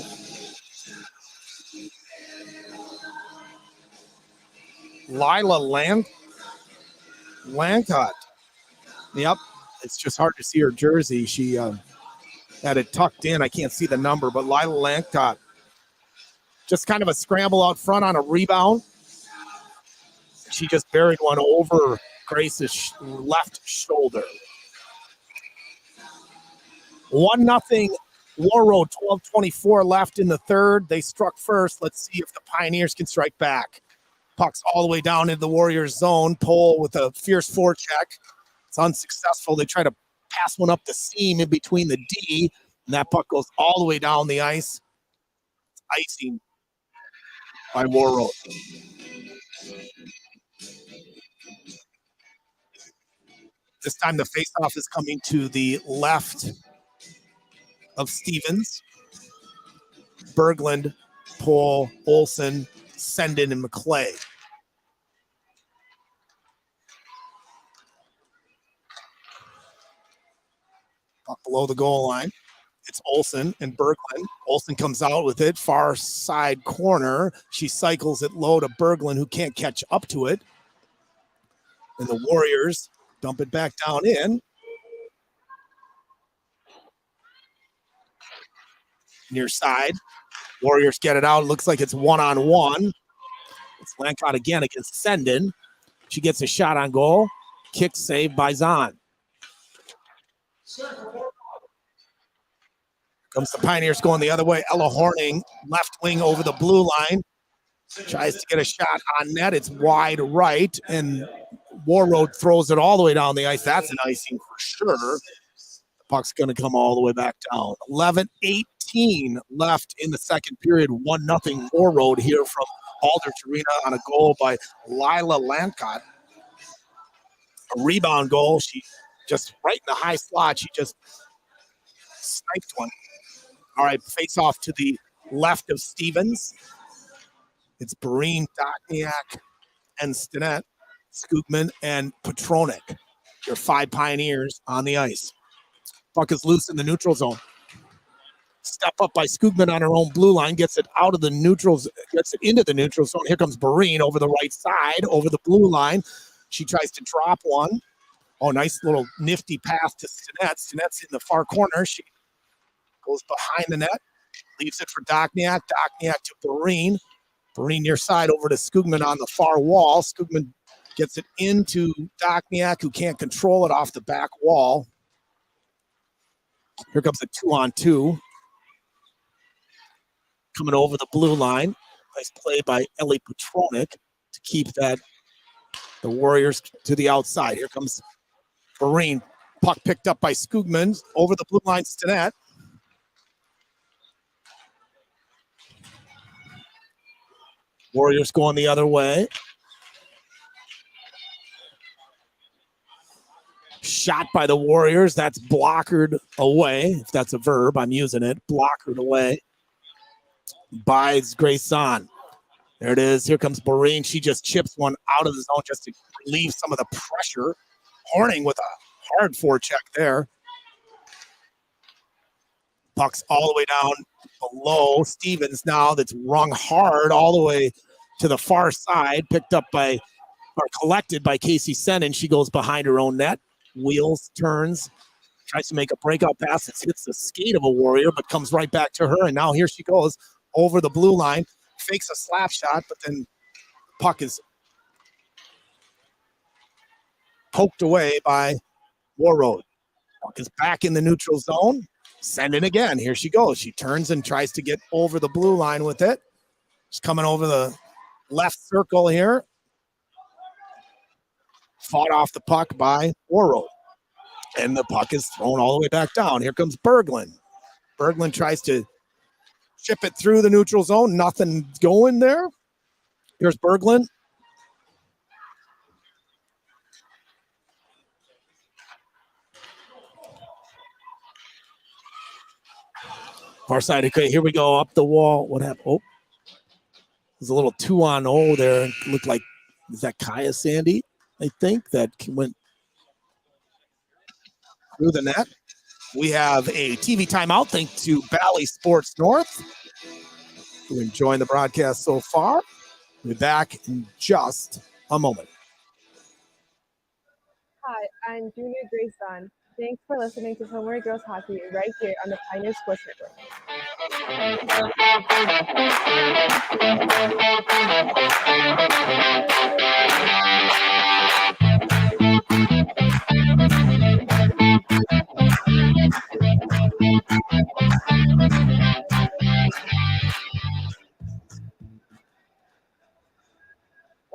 Lila Lancott. Yep, it's just hard to see her jersey. She had it tucked in. I can't see the number, but Lila Lancott. Just kind of a scramble out front on a rebound. She just buried one over Grace's left shoulder. 1-0 Warroad, 12:24 left in the third. They struck first. Let's see if the Pioneers can strike back. Puck's all the way down into the Warriors zone. Pole with a fierce forecheck. It's unsuccessful. They try to pass one up the seam in between the D, and that puck goes all the way down the ice. It's icing by Warroad. This time the faceoff is coming to the left of Stevens. Berglund, Pohl, Olsen, Senden, and McClay. Up below the goal line. It's Olsen and Berglund. Olsen comes out with it, far side corner. She cycles it low to Berglund, who can't catch up to it. And the Warriors dump it back down in. Near side. Warriors get it out. Looks like it's one-on-one. It's Lancott again against Senden. She gets a shot on goal. Kick saved by Zahn. Comes the Pioneers going the other way. Ella Horning, left wing over the blue line. Tries to get a shot on net. It's wide right, and Warroad throws it all the way down the ice. That's an icing for sure. The puck's going to come all the way back down. 11:18 left in the second period. 1-0 Warroad here from Aldrich Arena on a goal by Lila Lancott. A rebound goal. She just right in the high slot. She just sniped one. All right, face off to the left of Stevens. It's Breen, Dokniak, and Stinnett, Skoogman, and Petronik. Your 5 Pioneers on the ice. Puck is loose in the neutral zone. Step up by Skoogman on her own blue line, gets it out of the neutrals, gets it into the neutral zone. Here comes Breen over the right side, over the blue line. She tries to drop one. Oh, nice little nifty pass to Stinnett. Stinnett's in the far corner. She goes behind the net, leaves it for Dokniak. Dokniak to Breen. Breen near side over to Skoogman on the far wall. Skoogman gets it into Dokniak, who can't control it off the back wall. Here comes a 2-on-2. Coming over the blue line. Nice play by Ellie Petronik to keep the Warriors to the outside. Here comes Breen. Puck picked up by Skoogman over the blue line. Stinnett. Warriors going the other way. Shot by the Warriors. That's blockered away. If that's a verb, I'm using it. Blockered away by Grayson. There it is. Here comes Breen. She just chips one out of the zone just to relieve some of the pressure. Horning with a hard forecheck there. Puck's all the way down below Stevens now. That's rung hard all the way to the far side. Picked up by, or collected by Casey Senden. She goes behind her own net. Wheels, turns, tries to make a breakout pass. It hits the skate of a Warrior, but comes right back to her. And now here she goes over the blue line. Fakes a slap shot, but then puck is poked away by Warroad. Puck is back in the neutral zone. Send it again. Here she goes. She turns and tries to get over the blue line with it. She's coming over the left circle here. Fought off the puck by Warroad. And the puck is thrown all the way back down. Here comes Berglund. Berglund tries to chip it through the neutral zone. Nothing going there. Here's Berglund. Far side. Okay, here we go. Up the wall. What happened? Oh, there's a little 2-on-0 there. It looked like, is that Kaya Sandy? I think that went through the net. We have a TV timeout thanks to Bally Sports North. We're enjoying the broadcast so far. We'll be back in just a moment. Hi, I'm Junior Grayson. Thanks for listening to Hillmary Girls Hockey right here on the Pioneer Sports Network.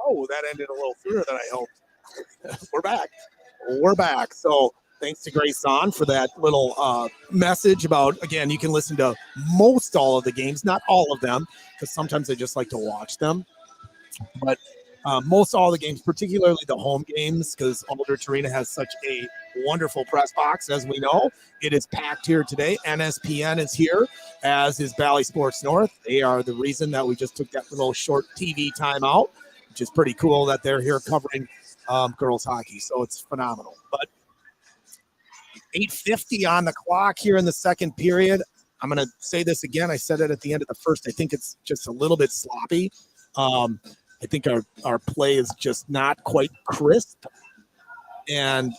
Oh, that ended a little sooner than I hoped. We're back. So thanks to Grayson for that little message about, again, you can listen to most all of the games, not all of them, because sometimes I just like to watch them. But most all the games, particularly the home games, because Aldrich Arena has such a wonderful press box, as we know. It is packed here today. NSPN is here, as is Bally Sports North. They are the reason that we just took that little short TV timeout, which is pretty cool that they're here covering girls hockey. So it's phenomenal. But 8:50 on the clock here in the second period. I'm going to say this again. I said it at the end of the first. I think it's just a little bit sloppy. I think our play is just not quite crisp. And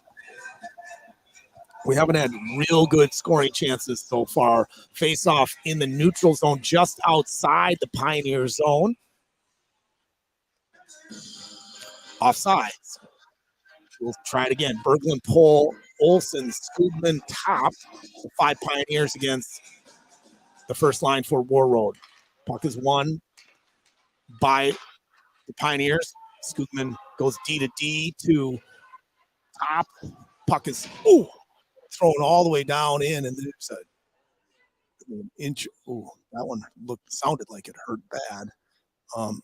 we haven't had real good scoring chances so far. Face off in the neutral zone, just outside the Pioneer zone. Offsides. We'll try it again. Berglund, Pohl, Olsen, Skugman, Top. The 5 Pioneers against the first line for Warroad. Puck is won by the Pioneers. Skugman goes D to D to Top. Puck is thrown all the way down in, and there's an inch. That one sounded like it hurt bad.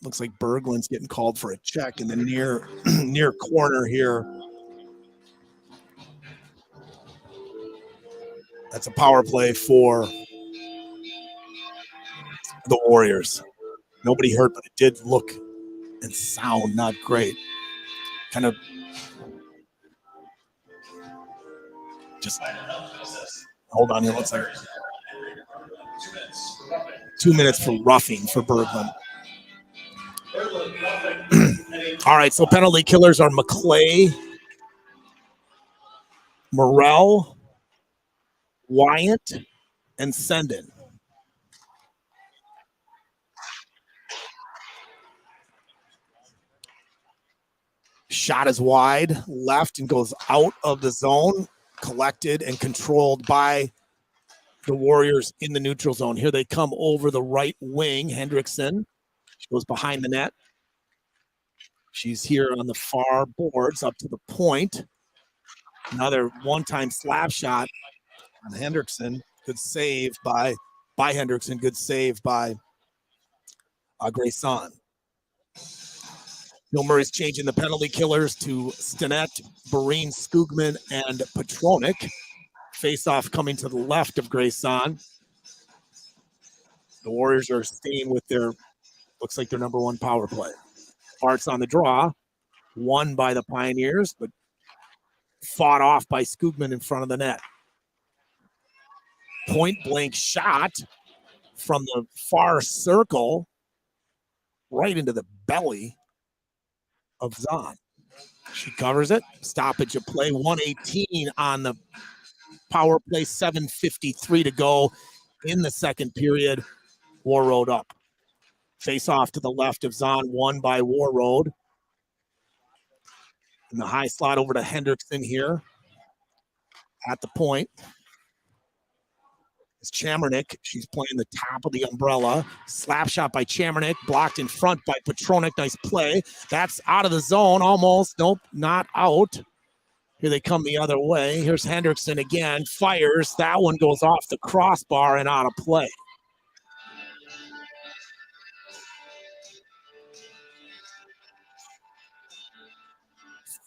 Looks like Berglund's getting called for a check in the near corner here. That's a power play for the Warriors. Nobody hurt, but it did look and sound not great. Kind of just hold on here. What's that? 2 minutes for roughing for Berglund. All right, so penalty killers are McClay, Morrell, Wyatt, and Sendin. Shot is wide left and goes out of the zone, collected and controlled by the Warriors in the neutral zone. Here they come over the right wing. Hendrickson, she goes behind the net. She's here on the far boards up to the point. Another one-time slap shot on Hendrickson. Good save by Hendrickson. Good save by Grayson. Bill Murray's changing the penalty killers to Stinnett, Barine, Skugman, and Petronik. Face-off coming to the left of Grayson. The Warriors are staying with looks like their number 1 power play. Arts on the draw, won by the Pioneers, but fought off by Skugman in front of the net. Point-blank shot from the far circle right into the belly of Zahn. She covers it. Stoppage of play. 1:18 on the power play. 7:53 to go in the second period. Warroad up. Face off to the left of Zahn, won by Warroad. In the high slot over to Hendrickson here at the point. It's Chamernick. She's playing the top of the umbrella. Slap shot by Chamernick, blocked in front by Petronik. Nice play. That's out of the zone almost. Nope, not out. Here they come the other way. Here's Hendrickson again. Fires. That one goes off the crossbar and out of play.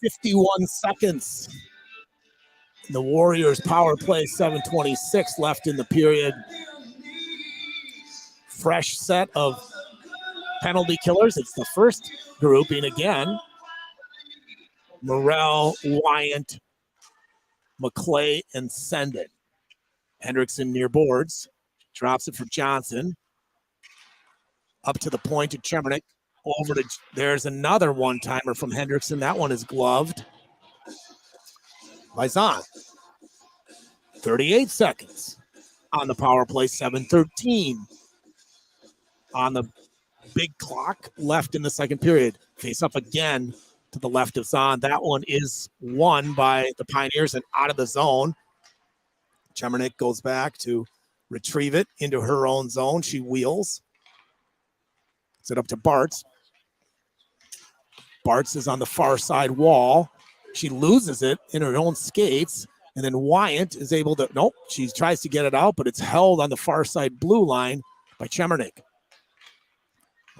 "51 seconds. The Warriors power play, 7:26 left in the period. Fresh set of penalty killers. It's the first grouping again. Morrell, Wyant, McClay, and Sendin. Hendrickson near boards. Drops it for Johnson. Up to the point to Chemernick. Over to, there's another one-timer from Hendrickson. That one is gloved by Zahn. 38 seconds on the power play, 7:13 on the big clock left in the second period. Face up again to the left of Zahn. That one is won by the Pioneers and out of the zone. Chemernick goes back to retrieve it into her own zone. She wheels. It's it up to Bartz. Bartz is on the far side wall. She loses it in her own skates. And then Wyant is able to, nope, she tries to get it out, but it's held on the far side blue line by Chemernick.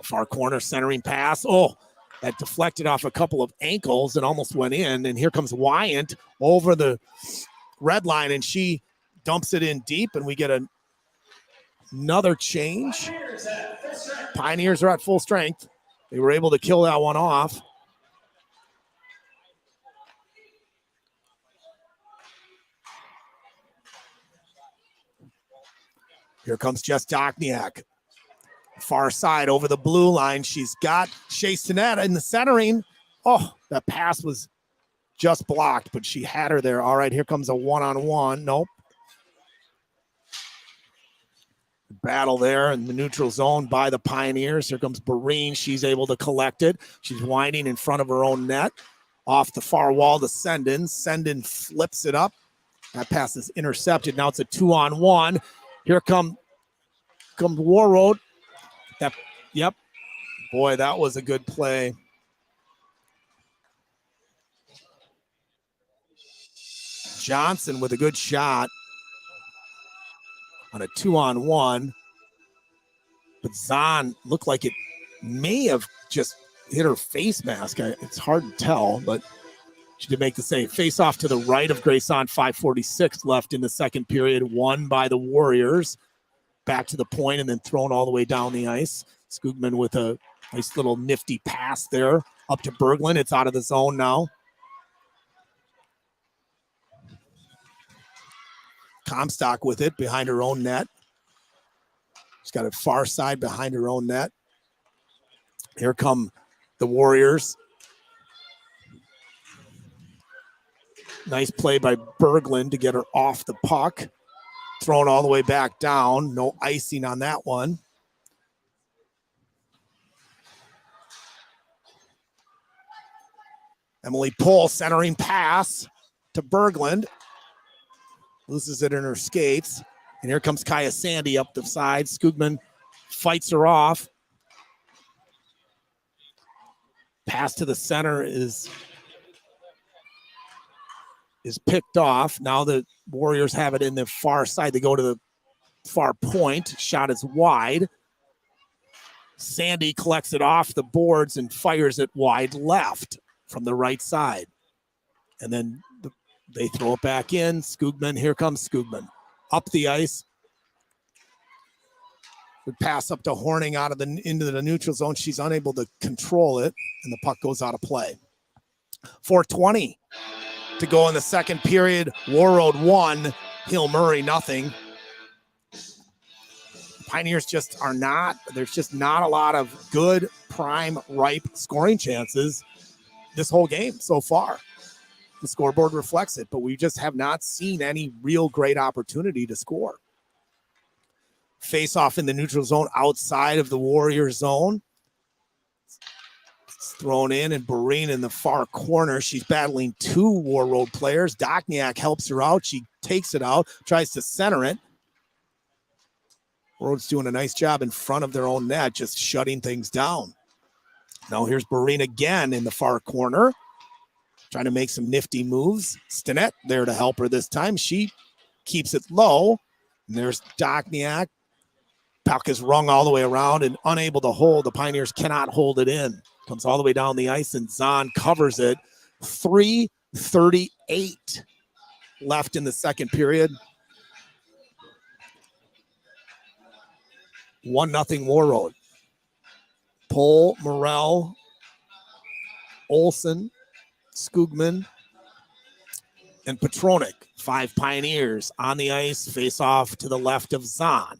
A far corner centering pass. Oh, that deflected off a couple of ankles and almost went in. And here comes Wyant over the red line, and she dumps it in deep, and we get another change. Pioneers are at full strength. They were able to kill that one off. Here comes Jess Dokniak. Far side over the blue line. She's got Shea Sinet in the centering. Oh, that pass was just blocked, but she had her there. All right, here comes a one-on-one. Nope. Battle there in the neutral zone by the Pioneers. Here comes Barine. She's able to collect it. She's winding in front of her own net. Off the far wall to Sendin. Sendin flips it up. That pass is intercepted. Now it's a 2-on-1. Here comes Warroad. Yep. Boy, that was a good play. Johnson with a good shot on a 2-on-1. But Zahn looked like it may have just hit her face mask. It's hard to tell, but she did make the save. Face off to the right of Grayson, 5:46 left in the second period, won by the Warriors. Back to the point and then thrown all the way down the ice. Skugman with a nice little nifty pass there up to Berglund. It's out of the zone now. Comstock with it behind her own net. She's got it far side behind her own net. Here come the Warriors. Nice play by Berglund to get her off the puck. Thrown all the way back down. No icing on that one. Emily Pohl centering pass to Berglund. Loses it in her skates. And here comes Kaya Sandy up the side. Skugman fights her off. Pass to the center is picked off. Now the Warriors have it in the far side. They go to the far point. Shot is wide. Sandy collects it off the boards and fires it wide left from the right side. And then they throw it back in. Skugman, here comes Skugman. Up the ice. Would pass up to Horning out of into the neutral zone. She's unable to control it, and the puck goes out of play. 4:20 to go in the second period. Warroad 1, Hill Murray nothing. Pioneers just are not, there's just not a lot of good, prime, ripe scoring chances this whole game so far. The scoreboard reflects it, but we just have not seen any real great opportunity to score. Face off in the neutral zone outside of the Warrior zone. It's thrown in, and Barine in the far corner. She's battling two Warroad players. Dokniak helps her out. She takes it out, tries to center it. Warroad's doing a nice job in front of their own net, just shutting things down. Now here's Barine again in the far corner, trying to make some nifty moves. Stinnett there to help her this time. She keeps it low. And there's Dokniak. Puck is rung all the way around and unable to hold. The Pioneers cannot hold it in. Comes all the way down the ice, and Zahn covers it. 3:38 left in the second period. 1-0 Warroad. Pohl, Morrell, Olsen, Skugman, and Petronik. 5 Pioneers on the ice. Face off to the left of Zahn.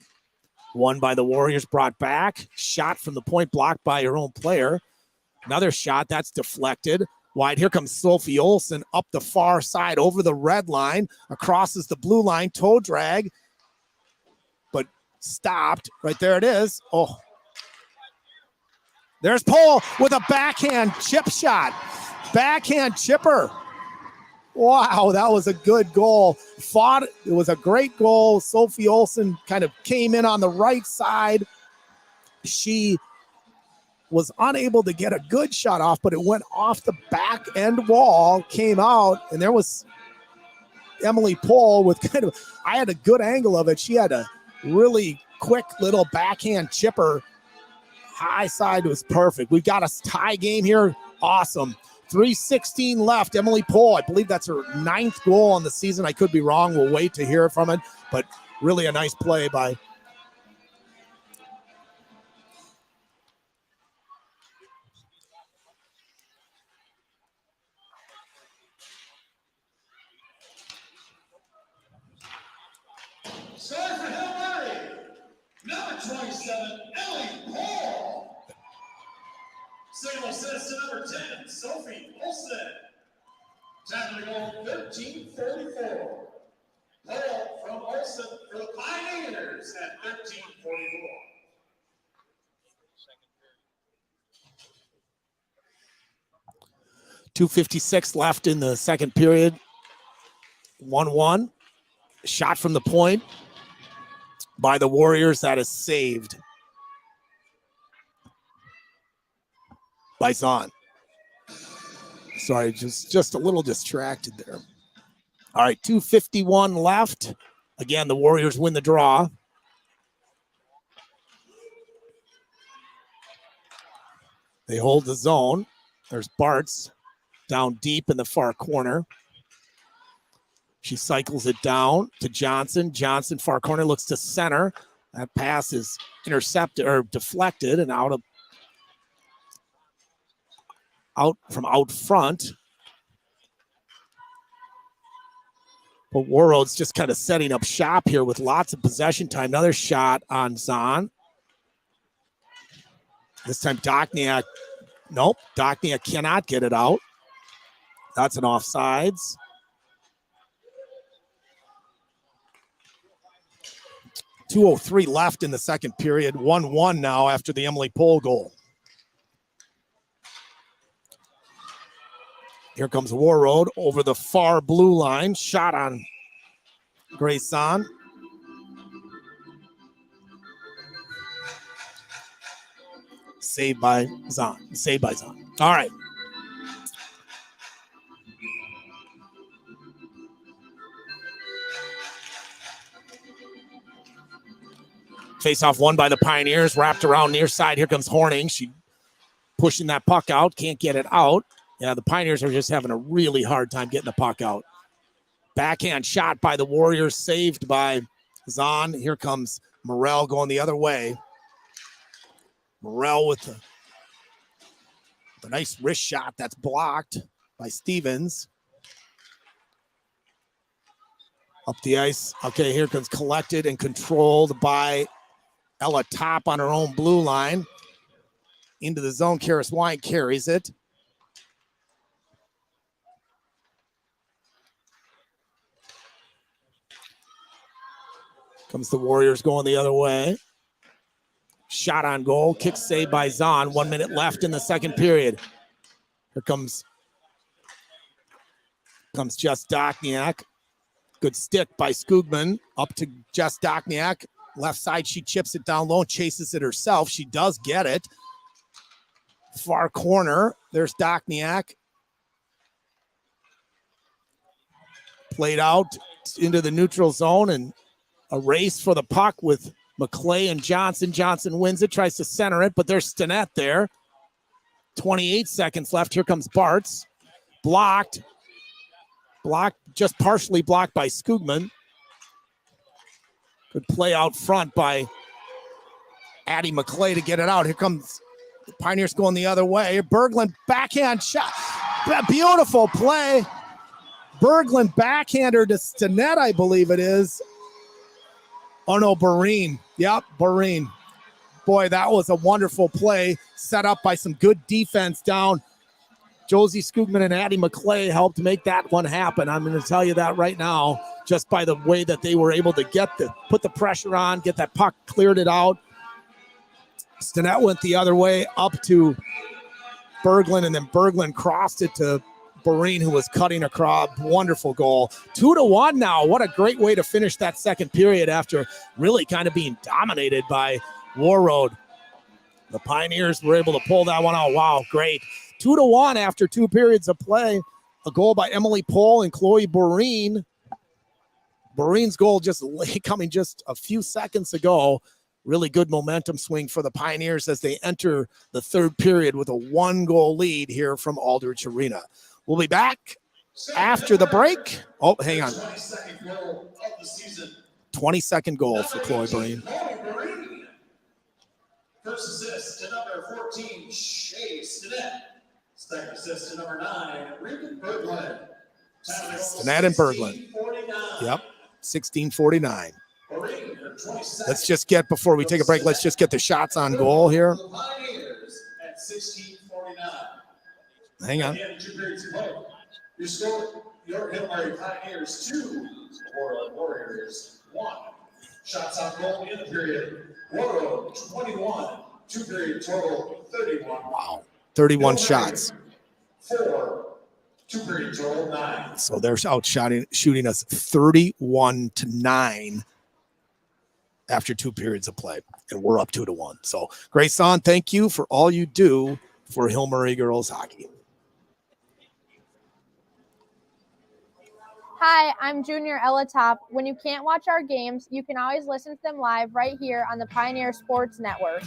Won by the Warriors, brought back. Shot from the point, blocked by her own player. Another shot, that's deflected. Wide, here comes Sophie Olsen up the far side over the red line. Crosses the blue line, toe drag. But stopped. Right there it is. Oh. There's Pohl with a backhand chip shot. Backhand chipper. Wow, that was a good goal. Fought, it was a great goal. Sophie Olsen kind of came in on the right side. She was unable to get a good shot off, but it went off the back end wall, came out, and there was Emily Pohl with I had a good angle of it. She had a really quick little backhand chipper. High side was perfect. We've got a tie game here. Awesome. 3:16 left. Emily Pohl, I believe that's her 9th goal on the season. I could be wrong. We'll wait to hear from it, but really a nice play by Score for Hill Murray, 27, Ellie Paul. Single assist to number 10, Sophie Olsen. Time to go 13:44. Paul from Olsen for the Pioneers at 13:44. 2:56 left in the second period. 1-1. Shot from the point by the Warriors that is saved by Zahn. Sorry, just a little distracted there. All right, 2:51 left. Again, the Warriors win the draw. They hold the zone. There's Bartz down deep in the far corner. She cycles it down to Johnson. Johnson, far corner, looks to center. That pass is intercepted or deflected and out from out front. But Warroad's just kind of setting up shop here with lots of possession time. Another shot on Zahn. This time Dokniak, nope, Dokniak cannot get it out. That's an offsides. .203 left in the second period. 1-1 now after the Emily Pohl goal. Here comes Warroad over the far blue line. Shot on Grayson. Saved by Zahn. All right. Face-off won by the Pioneers. Wrapped around near side. Here comes Horning. She pushing that puck out. Can't get it out. Yeah, the Pioneers are just having a really hard time getting the puck out. Backhand shot by the Warriors. Saved by Zahn. Here comes Morrell going the other way. Morrell with the nice wrist shot that's blocked by Stevens. Up the ice. Okay, here comes collected and controlled by Ella Top on her own blue line. Into the zone. Karis Wine carries it. Comes the Warriors going the other way. Shot on goal. Kick saved by Zahn. 1 minute left in the second period. Here comes Jess Dokniak. Good stick by Skugman. Up to Jess Dokniak. Left side, she chips it down low and chases it herself. She does get it. Far corner. There's Dokniak. Played out into the neutral zone and a race for the puck with McClay and Johnson. Johnson wins it, tries to center it, but there's Stinnett there. 28 seconds left. Here comes Bartz. Blocked, just partially blocked by Skugman. Good play out front by Addie McClay to get it out. Here comes the Pioneers going the other way. Berglund backhand shot. Beautiful play. Berglund backhander to Stinnett, I believe it is. Oh, no, Barine. Yep, Barine. Boy, that was a wonderful play set up by some good defense down. Josie Skugman and Addie McClay helped make that one happen. I'm going to tell you that right now, just by the way that they were able to put the pressure on, get that puck, cleared it out. Stinnett went the other way up to Berglund, and then Berglund crossed it to Barine, who was cutting across. Wonderful goal. 2-1 now. What a great way to finish that second period after really kind of being dominated by Warroad. The Pioneers were able to pull that one out. Wow, great. 2-1 after 2 periods of play. A goal by Emily Pohl and Chloe Barine. Barine's goal coming just a few seconds ago. Really good momentum swing for the Pioneers as they enter the third period with a 1-goal lead here from Aldrich Arena. We'll be back after the break. Oh, hang on. 22nd goal for Chloe Barine. First assist to number 14, Shay Stinnett. Second assist to number 9, Regan Berglund. Stinnett and Berglund. Yep, 16:49. Barine Let's just get, before we take a break, let's just get the shots on goal here. The Pioneers at 16:49. Hang on. Again, 2 periods ago. Your score, your Hail Mary Pioneers 2, Warroad Warriors 1. Shots on goal in the period. Warroad 21, 2 period total 31. Wow. 31 shots. 4, 2 period total 9. So they're shooting us 31-9 after 2 periods of play, and we're up 2-1. So, Grayson, thank you for all you do for Hill Murray girls hockey. Hi, I'm Junior Ella Top. When you can't watch our games, you can always listen to them live right here on the Pioneer Sports Network.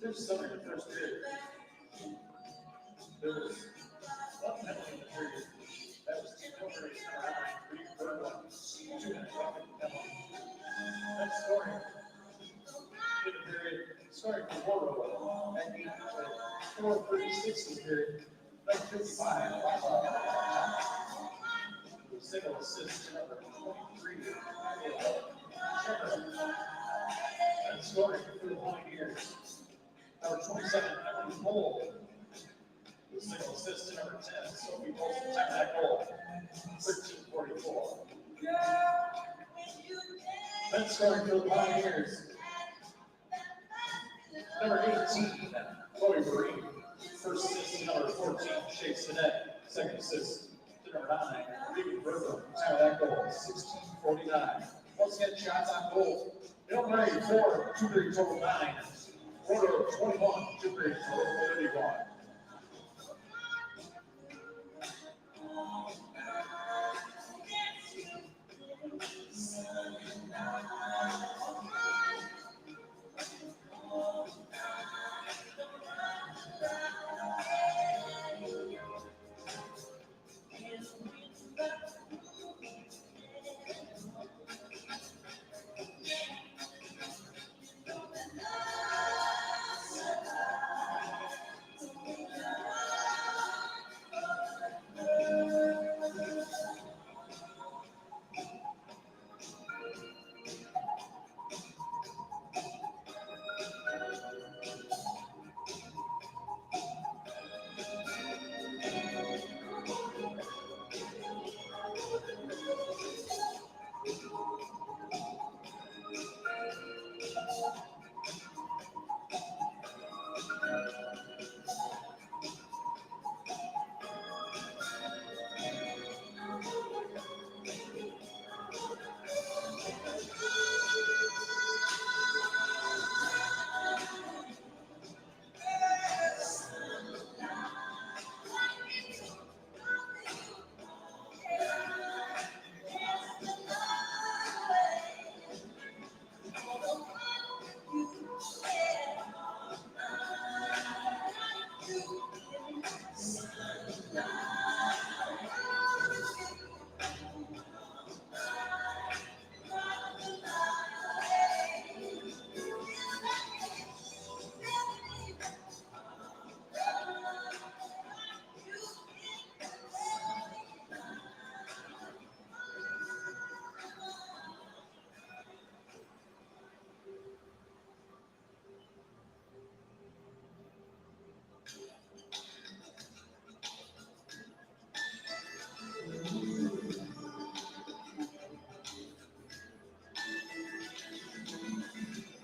There's some in the first period. There was one penalty in the period. That was Hail Mary's number 9, Green Berglund. 2-minute penalty. That's scoring in the period. Scoring for Warroad at 4:36 in the period. That's 55. Single assist to number 23. That's scoring for the Pioneers. Number 27, Emily Cole. The single assist to number 10, Sophie Wilson. Check that goal. 13:44. That's scoring for the Pioneers. Number 18, Chloe Marie. First assist to number 14, Chase Sinet. Second assist to number 9, Regan Berger. Time of that goal, 16:49. Once again, shots on goal. Hail Mary 4, 2 period total 9. Warroad 21, 2 period total 31.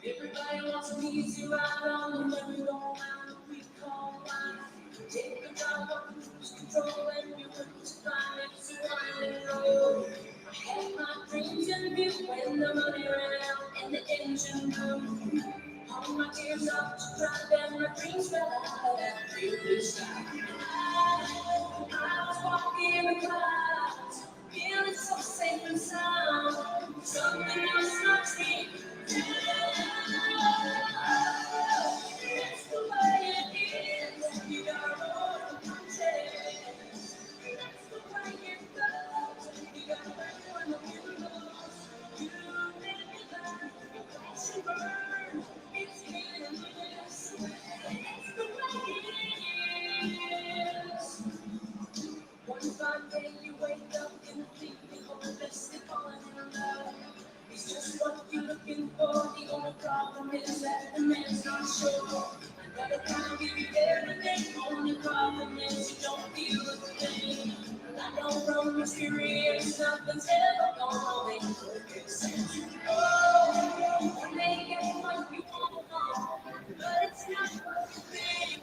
Everybody wants an easy ride on the money, don't have to recall life. Take control of cruise control and you look to find it's a winding road. I had my dreams in view when the money ran out and the engine blew. All my tears up to dry, then my dreams fell out and I feel this time. I was just what you're looking for. The only problem is that the man's not sure. Another time give you everything. Only problem is you don't feel the thing. I know from experience nothing's ever gonna make perfect sense. Oh, you may get what you want, but it's not what you think.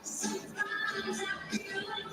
Sometimes I feel like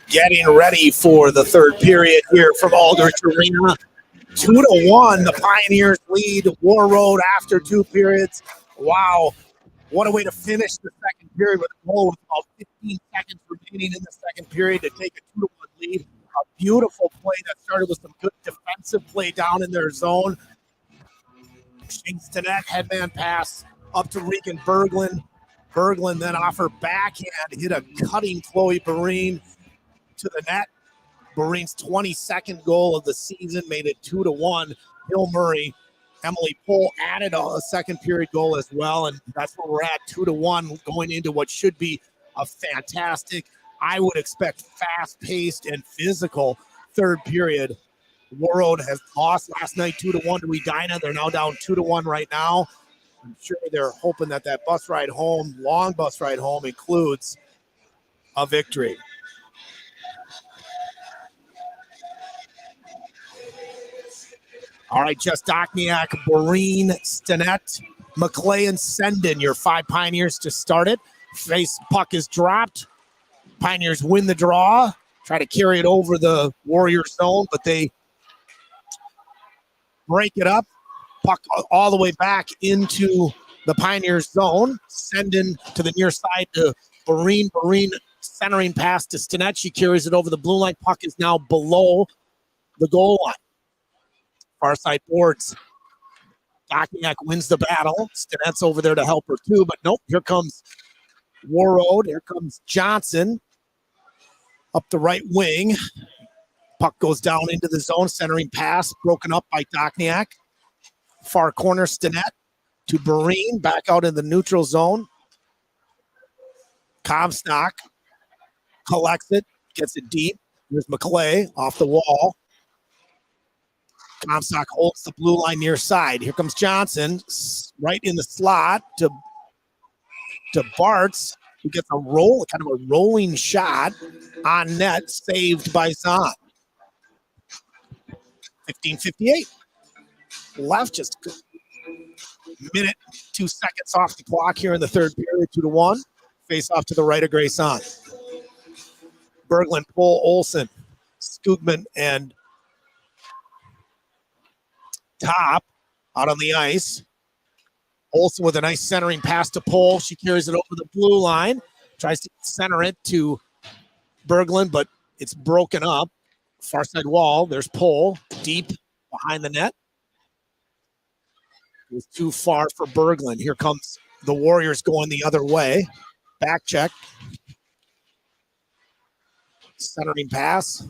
Getting ready for the third period here from Aldrich Arena. 2-1, the Pioneers lead Warroad after 2 periods. Wow, what a way to finish the second period with a goal with about 15 seconds remaining in the second period to take a 2-1 lead. A beautiful play that started with some good defensive play down in their zone. Shanks to net, headman pass up to Regan Berglund. Berglund then off her backhand hit a cutting Chloe Barine to the net. Barine's 22nd goal of the season made it 2-1. Hill Murray, Emily Pohl added a second period goal as well, and that's where we're at, 2-1, going into what should be a fantastic, I would expect, fast-paced and physical third period. Warroad has lost last night 2-1 to Edina. They're now down 2-1 right now. I'm sure they're hoping that bus ride home, long bus ride home, includes a victory. All right, Jess Dochniak, Barine, Stinnett, McClay, and Senden, your 5 Pioneers to start it. Face puck is dropped. Pioneers win the draw, try to carry it over the Warrior zone, but they break it up. Puck all the way back into the Pioneers zone. Senden to the near side to Barine. Barine centering pass to Stinnett. She carries it over the blue line. Puck is now below the goal line. Far side boards. Dochniak wins the battle. Stinnett's over there to help her too, but nope. Here comes Warroad. Here comes Johnson up the right wing. Puck goes down into the zone. Centering pass broken up by Dochniak. Far corner Stinnett to Barine. Back out in the neutral zone. Comstock collects it. Gets it deep. Here's McClay off the wall. Comstock holds the blue line near side. Here comes Johnson right in the slot to Bartz, who gets a roll, kind of a rolling shot on net, saved by Zahn. 15:58 left, just a minute, 2 seconds off the clock here in the third period, 2-1. Face off to the right of Grayson. Berglund, Pohl, Olsen, Skugman, and Top out on the ice. Olsen with a nice centering pass to Pohl. She carries it over the blue line. Tries to center it to Berglund, but it's broken up. Far side wall. There's Pohl deep behind the net. It was too far for Berglund. Here comes the Warriors going the other way. Back check. Centering pass.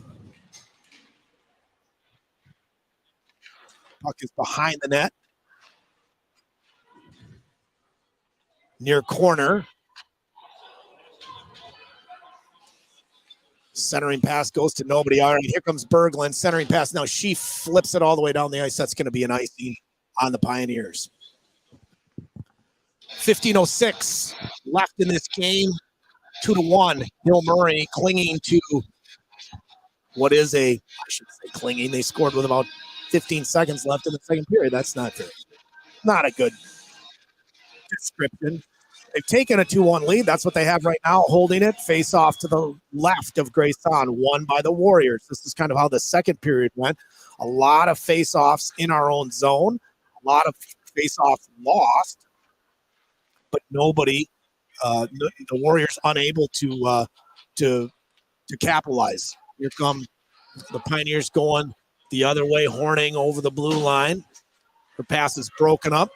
Puck is behind the net. Near corner. Centering pass goes to nobody. All right, here comes Berglund. Centering pass. Now she flips it all the way down the ice. That's going to be an icing on the Pioneers. 15:06 left in this game. 2-1. Hill Murray clinging to what is I should say clinging. They scored with about 15 seconds left in the second period. That's not a good description. They've taken a 2-1 lead. That's what they have right now, holding it. Face off to the left of Grayson, won by the Warriors. This is kind of how the second period went. A lot of face-offs in our own zone. A lot of face-offs lost, but nobody. The Warriors unable to capitalize. Here come the Pioneers going the other way. Horning over the blue line. Her pass is broken up.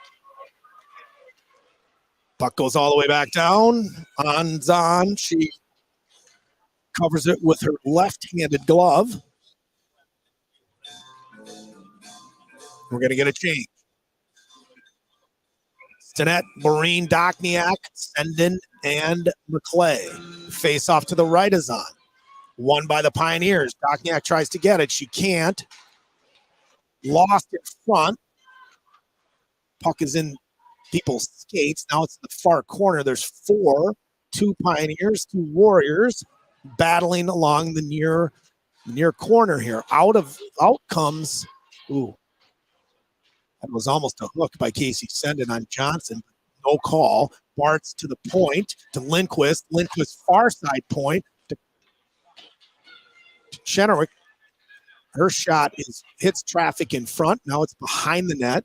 Puck goes all the way back down on Zahn. She covers it with her left-handed glove. We're going to get a change. Stinnett, Barine, Dochniak, Senden, and McClay. Face off to the right of Zahn. Won by the Pioneers. Dochniak tries to get it. She can't. Lost in front. Puck is in people's skates. Now it's the far corner. There's 4, 2 Pioneers, 2 Warriors battling along the near corner here. Out comes That was almost a hook by Casey Senden on Johnson. No call. Bartz to the point to Lindquist. Lindquist far side point to Chenoweth. Her shot hits traffic in front. Now it's behind the net.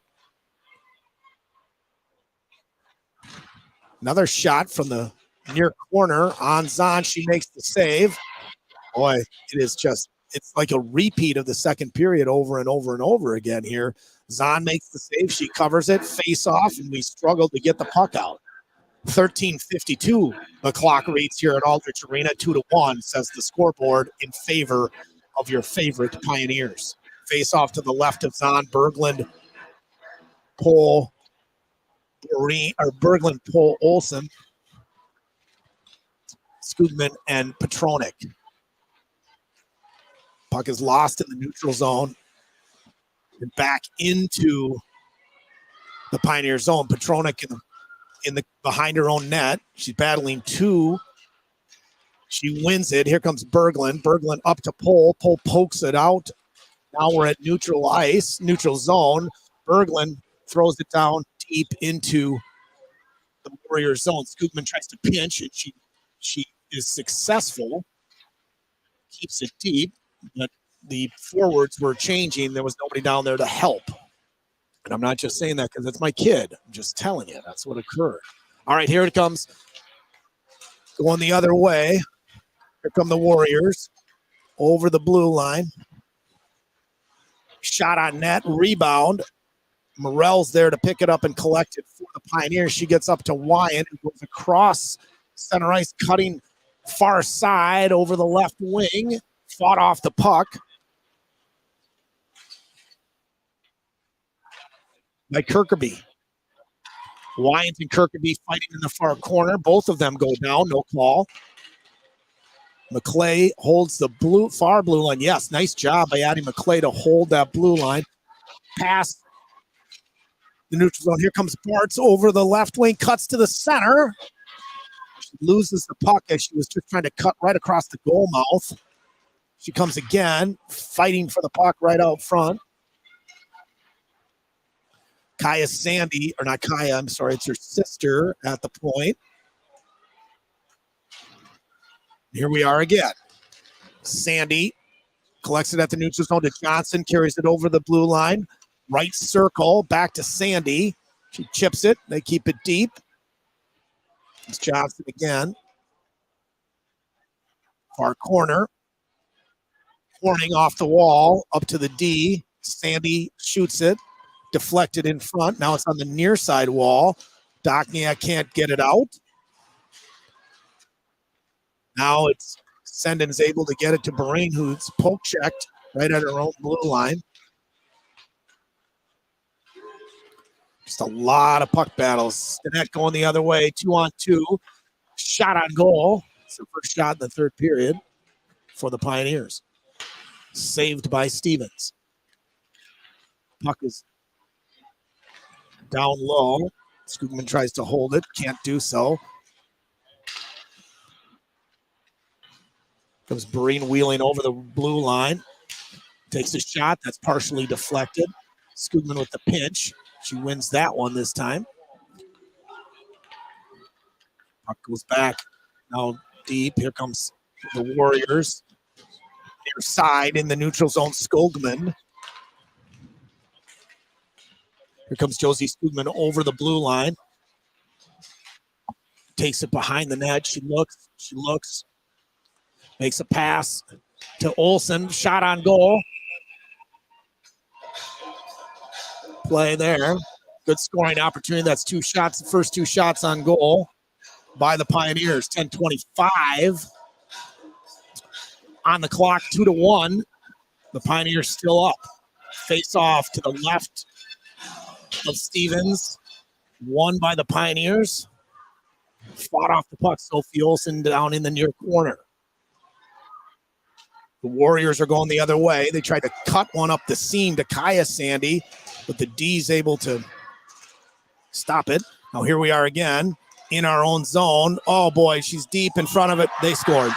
Another shot from the near corner on Zahn. She makes the save. Boy, it's like a repeat of the second period over and over and over again here. Zahn makes the save. She covers it, face off, and we struggle to get the puck out. 13:52 the clock reads here at Aldrich Arena. 2-1 says the scoreboard in favor of your favorite Pioneers. Face off to the left of Zahn. Berglund, Pole, Berglund, Pole, Olsen, Skugman, and Petronik. Puck is lost in the neutral zone and back into the Pioneer zone. Petronik in the behind her own net. She's battling two. She wins it. Here comes Berglund. Berglund up to Pole. Pole pokes it out. Now we're at neutral ice, neutral zone. Berglund throws it down deep into the Warrior zone. Skugman tries to pinch, and she is successful. Keeps it deep, but the forwards were changing. There was nobody down there to help. And I'm not just saying that because it's my kid. I'm just telling you that's what occurred. All right, here it comes. Going the other way. Here come the Warriors over the blue line. Shot on net, rebound. Morell's there to pick it up and collect it for the Pioneers. She gets up to Wyatt, who goes across center ice, cutting far side over the left wing. Fought off the puck by Kirkaby. Wyatt and Kirkaby fighting in the far corner. Both of them go down, no call. McClay holds the far blue line. Yes, nice job by Addie McClay to hold that blue line. Pass the neutral zone. Here comes Bartz over the left wing, cuts to the center. She loses the puck as she was just trying to cut right across the goal mouth. She comes again, fighting for the puck right out front. Kaya Sandy, or not Kaya, I'm sorry, it's her sister at the point. Here we are again. Sandy collects it at the neutral zone to Johnson, carries it over the blue line. Right circle, back to Sandy. She chips it. They keep it deep. It's Johnson again. Far corner. Horning off the wall, up to the D. Sandy shoots it. Deflected in front. Now it's on the near side wall. Dokniak can't get it out. Now it's Senden's able to get it to Barine, who's poke checked right at her own blue line. Just a lot of puck battles. Stinnett going the other way, 2-on-2. Shot on goal. It's the first shot in the third period for the Pioneers. Saved by Stevens. Puck is down low. Skugman tries to hold it, can't do so. Comes Barine wheeling over the blue line. Takes a shot that's partially deflected. Skugman with the pinch. She wins that one this time. Puck goes back. Now deep. Here comes the Warriors. Near side in the neutral zone, Skogman. Here comes Josie Skugman over the blue line. Takes it behind the net. She looks. Makes a pass to Olsen. Shot on goal. Play there. Good scoring opportunity. That's two shots. The first two shots on goal by the Pioneers. 10:25 on the clock. 2-1. The Pioneers still up. Face off to the left of Stevens. Won by the Pioneers. Fought off the puck. Sophie Olsen down in the near corner. The Warriors are going the other way. They tried to cut one up the seam to Kaya Sandy, but the D's able to stop it. Now here we are again in our own zone. Oh boy, she's deep in front of it. They scored.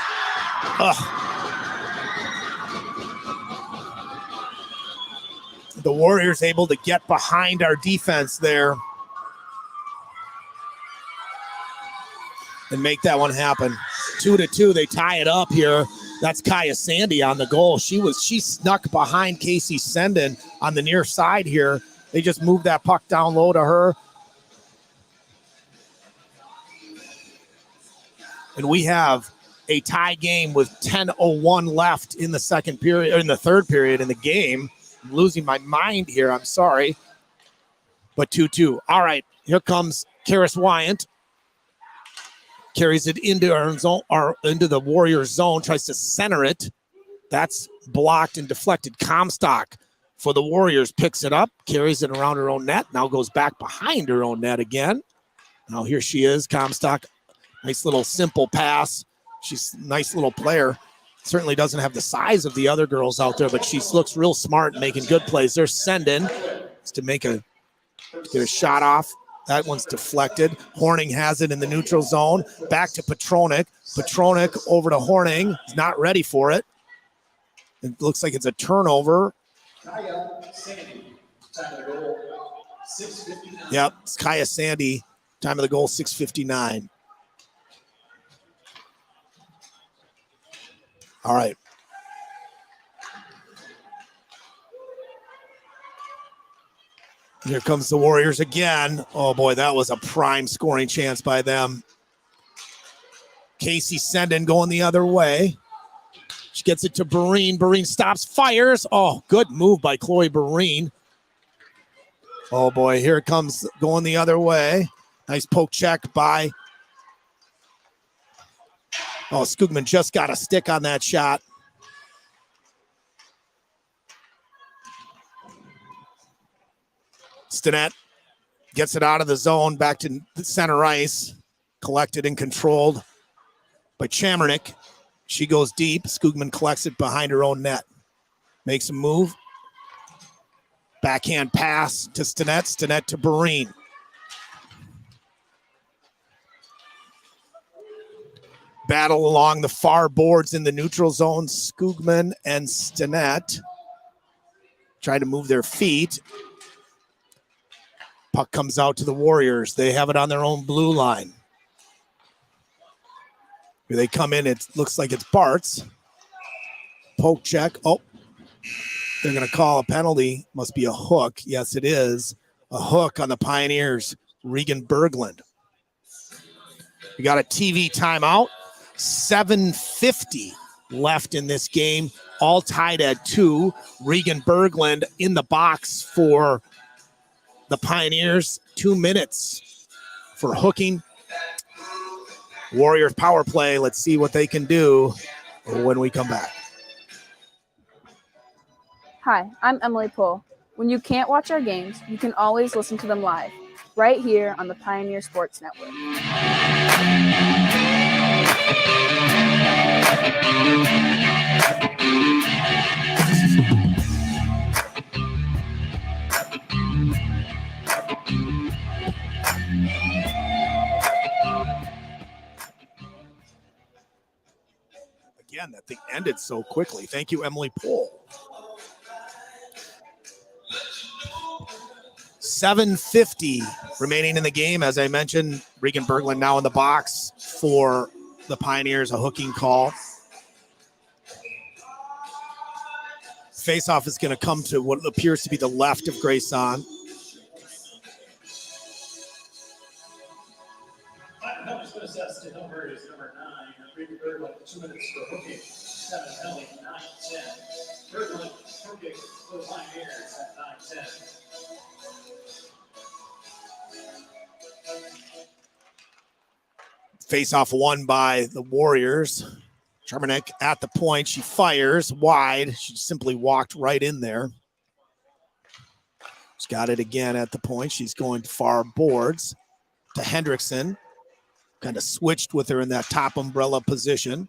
Ugh. The Warriors able to get behind our defense there and make that one happen. 2-2, they tie it up here. That's Kaya Sandy on the goal. She snuck behind Casey Senden on the near side here. They just moved that puck down low to her. And we have a tie game with 10:01 left in the second period, or in the third period in the game. I'm losing my mind here. I'm sorry. But 2-2. All right, here comes Karis Wyant. Carries it into our zone, or into the Warriors zone, tries to center it. That's blocked and deflected. Comstock for the Warriors picks it up, carries it around her own net, now goes back behind her own net again. Now here she is, Comstock. Nice little simple pass. She's a nice little player. Certainly doesn't have the size of the other girls out there, but she looks real smart and making good plays. There's Senden to get a shot off. That one's deflected. Horning has it in the neutral zone. Back to Petronik. Petronik over to Horning. He's not ready for it. It looks like it's a turnover. Yep, it's Kaya Sandy. Time of the goal, 6:59. All right. Here comes the Warriors again. Oh, boy, that was a prime scoring chance by them. Casey Senden going the other way. She gets it to Barine. Barine stops, fires. Oh, good move by Chloe Barine. Oh, boy, here it comes going the other way. Nice poke check by... Oh, Skugman just got a stick on that shot. Stinnett gets it out of the zone, back to the center ice. Collected and controlled by Chamernick. She goes deep. Skugman collects it behind her own net. Makes a move. Backhand pass to Stinnett. Stinnett to Barine. Battle along the far boards in the neutral zone. Skugman and Stinnett try to move their feet. Puck comes out to the Warriors. They have it on their own blue line. Here they come in. It looks like it's Bartz. Poke check. Oh, they're going to call a penalty. Must be a hook. Yes, it is. A hook on the Pioneers. Regan Berglund. We got a TV timeout. 7:50 left in this game. All tied at 2. Regan Berglund in the box for the Pioneers. 2 minutes for hooking. Warriors power play. Let's see what they can do when we come back. Hi, I'm Emily Pohl. When you can't watch our games, you can always listen to them live, right here on the Pioneer Sports Network. Again, that thing ended so quickly. Thank you, Emily Pohl. 7:50 remaining in the game. As I mentioned, Regan Berglund now in the box for the Pioneers, a hooking call. Faceoff is going to come to what appears to be the left of Grayson. Penalties been assessed to Hill Murray is number 9. Regan Berglund, 2 minutes for hooking. 7 penalty, 9-10. Berglund hooking for the Pioneers at 9-10. Face-off won by the Warriors. Chamernick at the point. She fires wide. She simply walked right in there. She's got it again at the point. She's going far boards to Hendrickson. Kind of switched with her in that top umbrella position.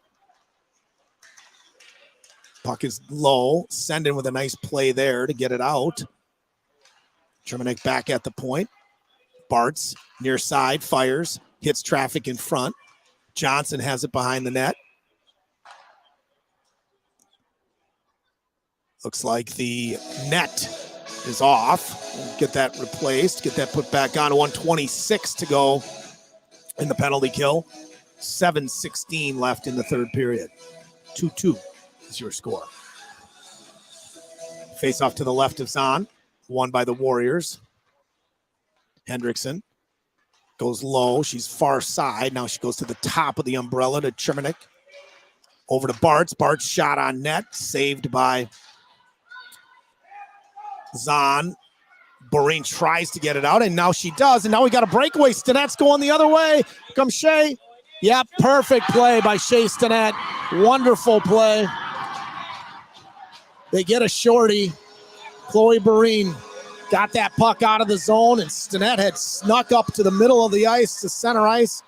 Puck is low. Send in with a nice play there to get it out. Chamernick back at the point. Bartz near side, fires, hits traffic in front. Johnson has it behind the net. Looks like the net is off. Get that replaced. Get that put back on. 1:26 to go in the penalty kill. 7:16 left in the third period. 2-2 is your score. Face off to the left of Zahn. Won by the Warriors. Hendrickson goes low. She's far side. Now she goes to the top of the umbrella to Chermanik. Over to Bartz. Bartz shot on net. Saved by Zahn. Boreen tries to get it out, and now she does. And now we got a breakaway. Stenette's going the other way. Comes Shea. Yep, perfect play by Shea Stenette. Wonderful play. They get a shorty. Chloe Boreen got that puck out of the zone, and Stenette had snuck up to the middle of the ice, to center ice.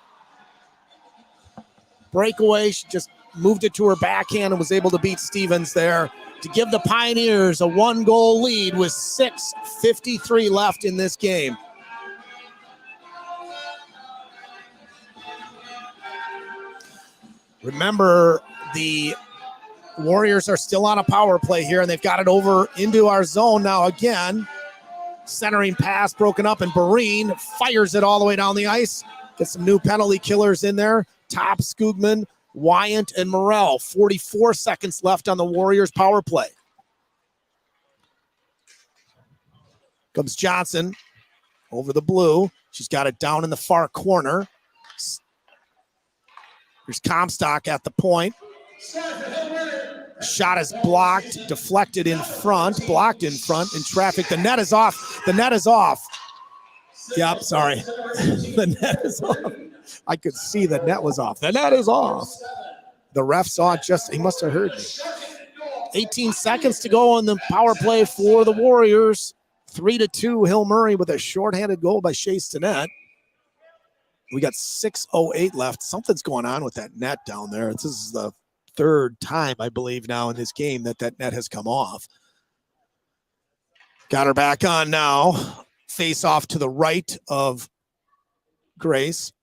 Breakaway. She just moved it to her backhand and was able to beat Stevens there to give the Pioneers a 1-goal lead with 6:53 left in this game. Remember, the Warriors are still on a power play here, and they've got it over into our zone now again. Centering pass broken up, and Boreen fires it all the way down the ice. Get some new penalty killers in there. Top, Skugman, Wyant, and Morrell. 44 seconds left on the Warriors power play. Comes Johnson over the blue. She's got it down in the far corner. There's Comstock at the point. Shot is blocked, deflected in front, blocked in front, in traffic. The net is off. The net is off. Yep, sorry. The net is off. I could see the net was off. The net is off. The ref saw it just, he must have heard me. 18 seconds to go on the power play for the Warriors. 3-2, Hill Murray with a shorthanded goal by Shea Stenette. We got 6:08 left. Something's going on with that net down there. This is the third time, I believe, now in this game that net has come off. Got her back on now. Face off to the right of Grace.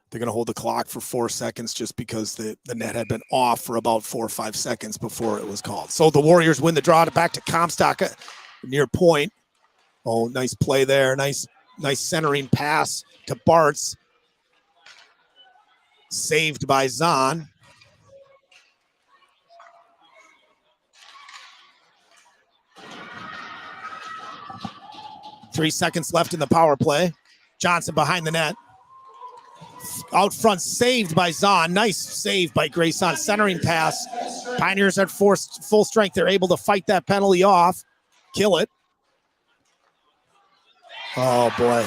They're going to hold the clock for 4 seconds just because the net had been off for about 4 or 5 seconds before it was called. So the Warriors win the draw. Back to Comstock near point. Oh, nice play there. Nice centering pass to Bartz. Saved by Zahn. Three seconds left in the power play. Johnson behind the net. Out front, saved by Zahn. Nice save by Grace on centering pass. Pioneers at full strength. They're able to fight that penalty off. Kill it. Oh, boy.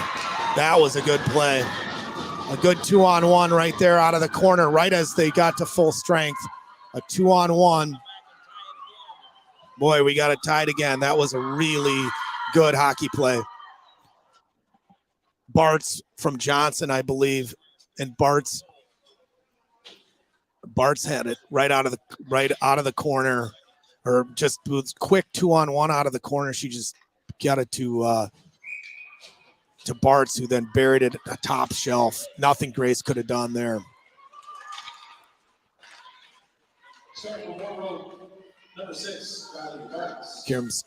That was a good play. A good 2-on-1 right there out of the corner, right as they got to full strength. A 2-on-1. Boy, we got it tied again. That was a really good hockey play. Bartz from Johnson, I believe. And Bartz had it right out of the corner, or just was quick 2-on-1 out of the corner. She just got it to Bartz, who then buried it at the top shelf. Nothing Grace could have done there.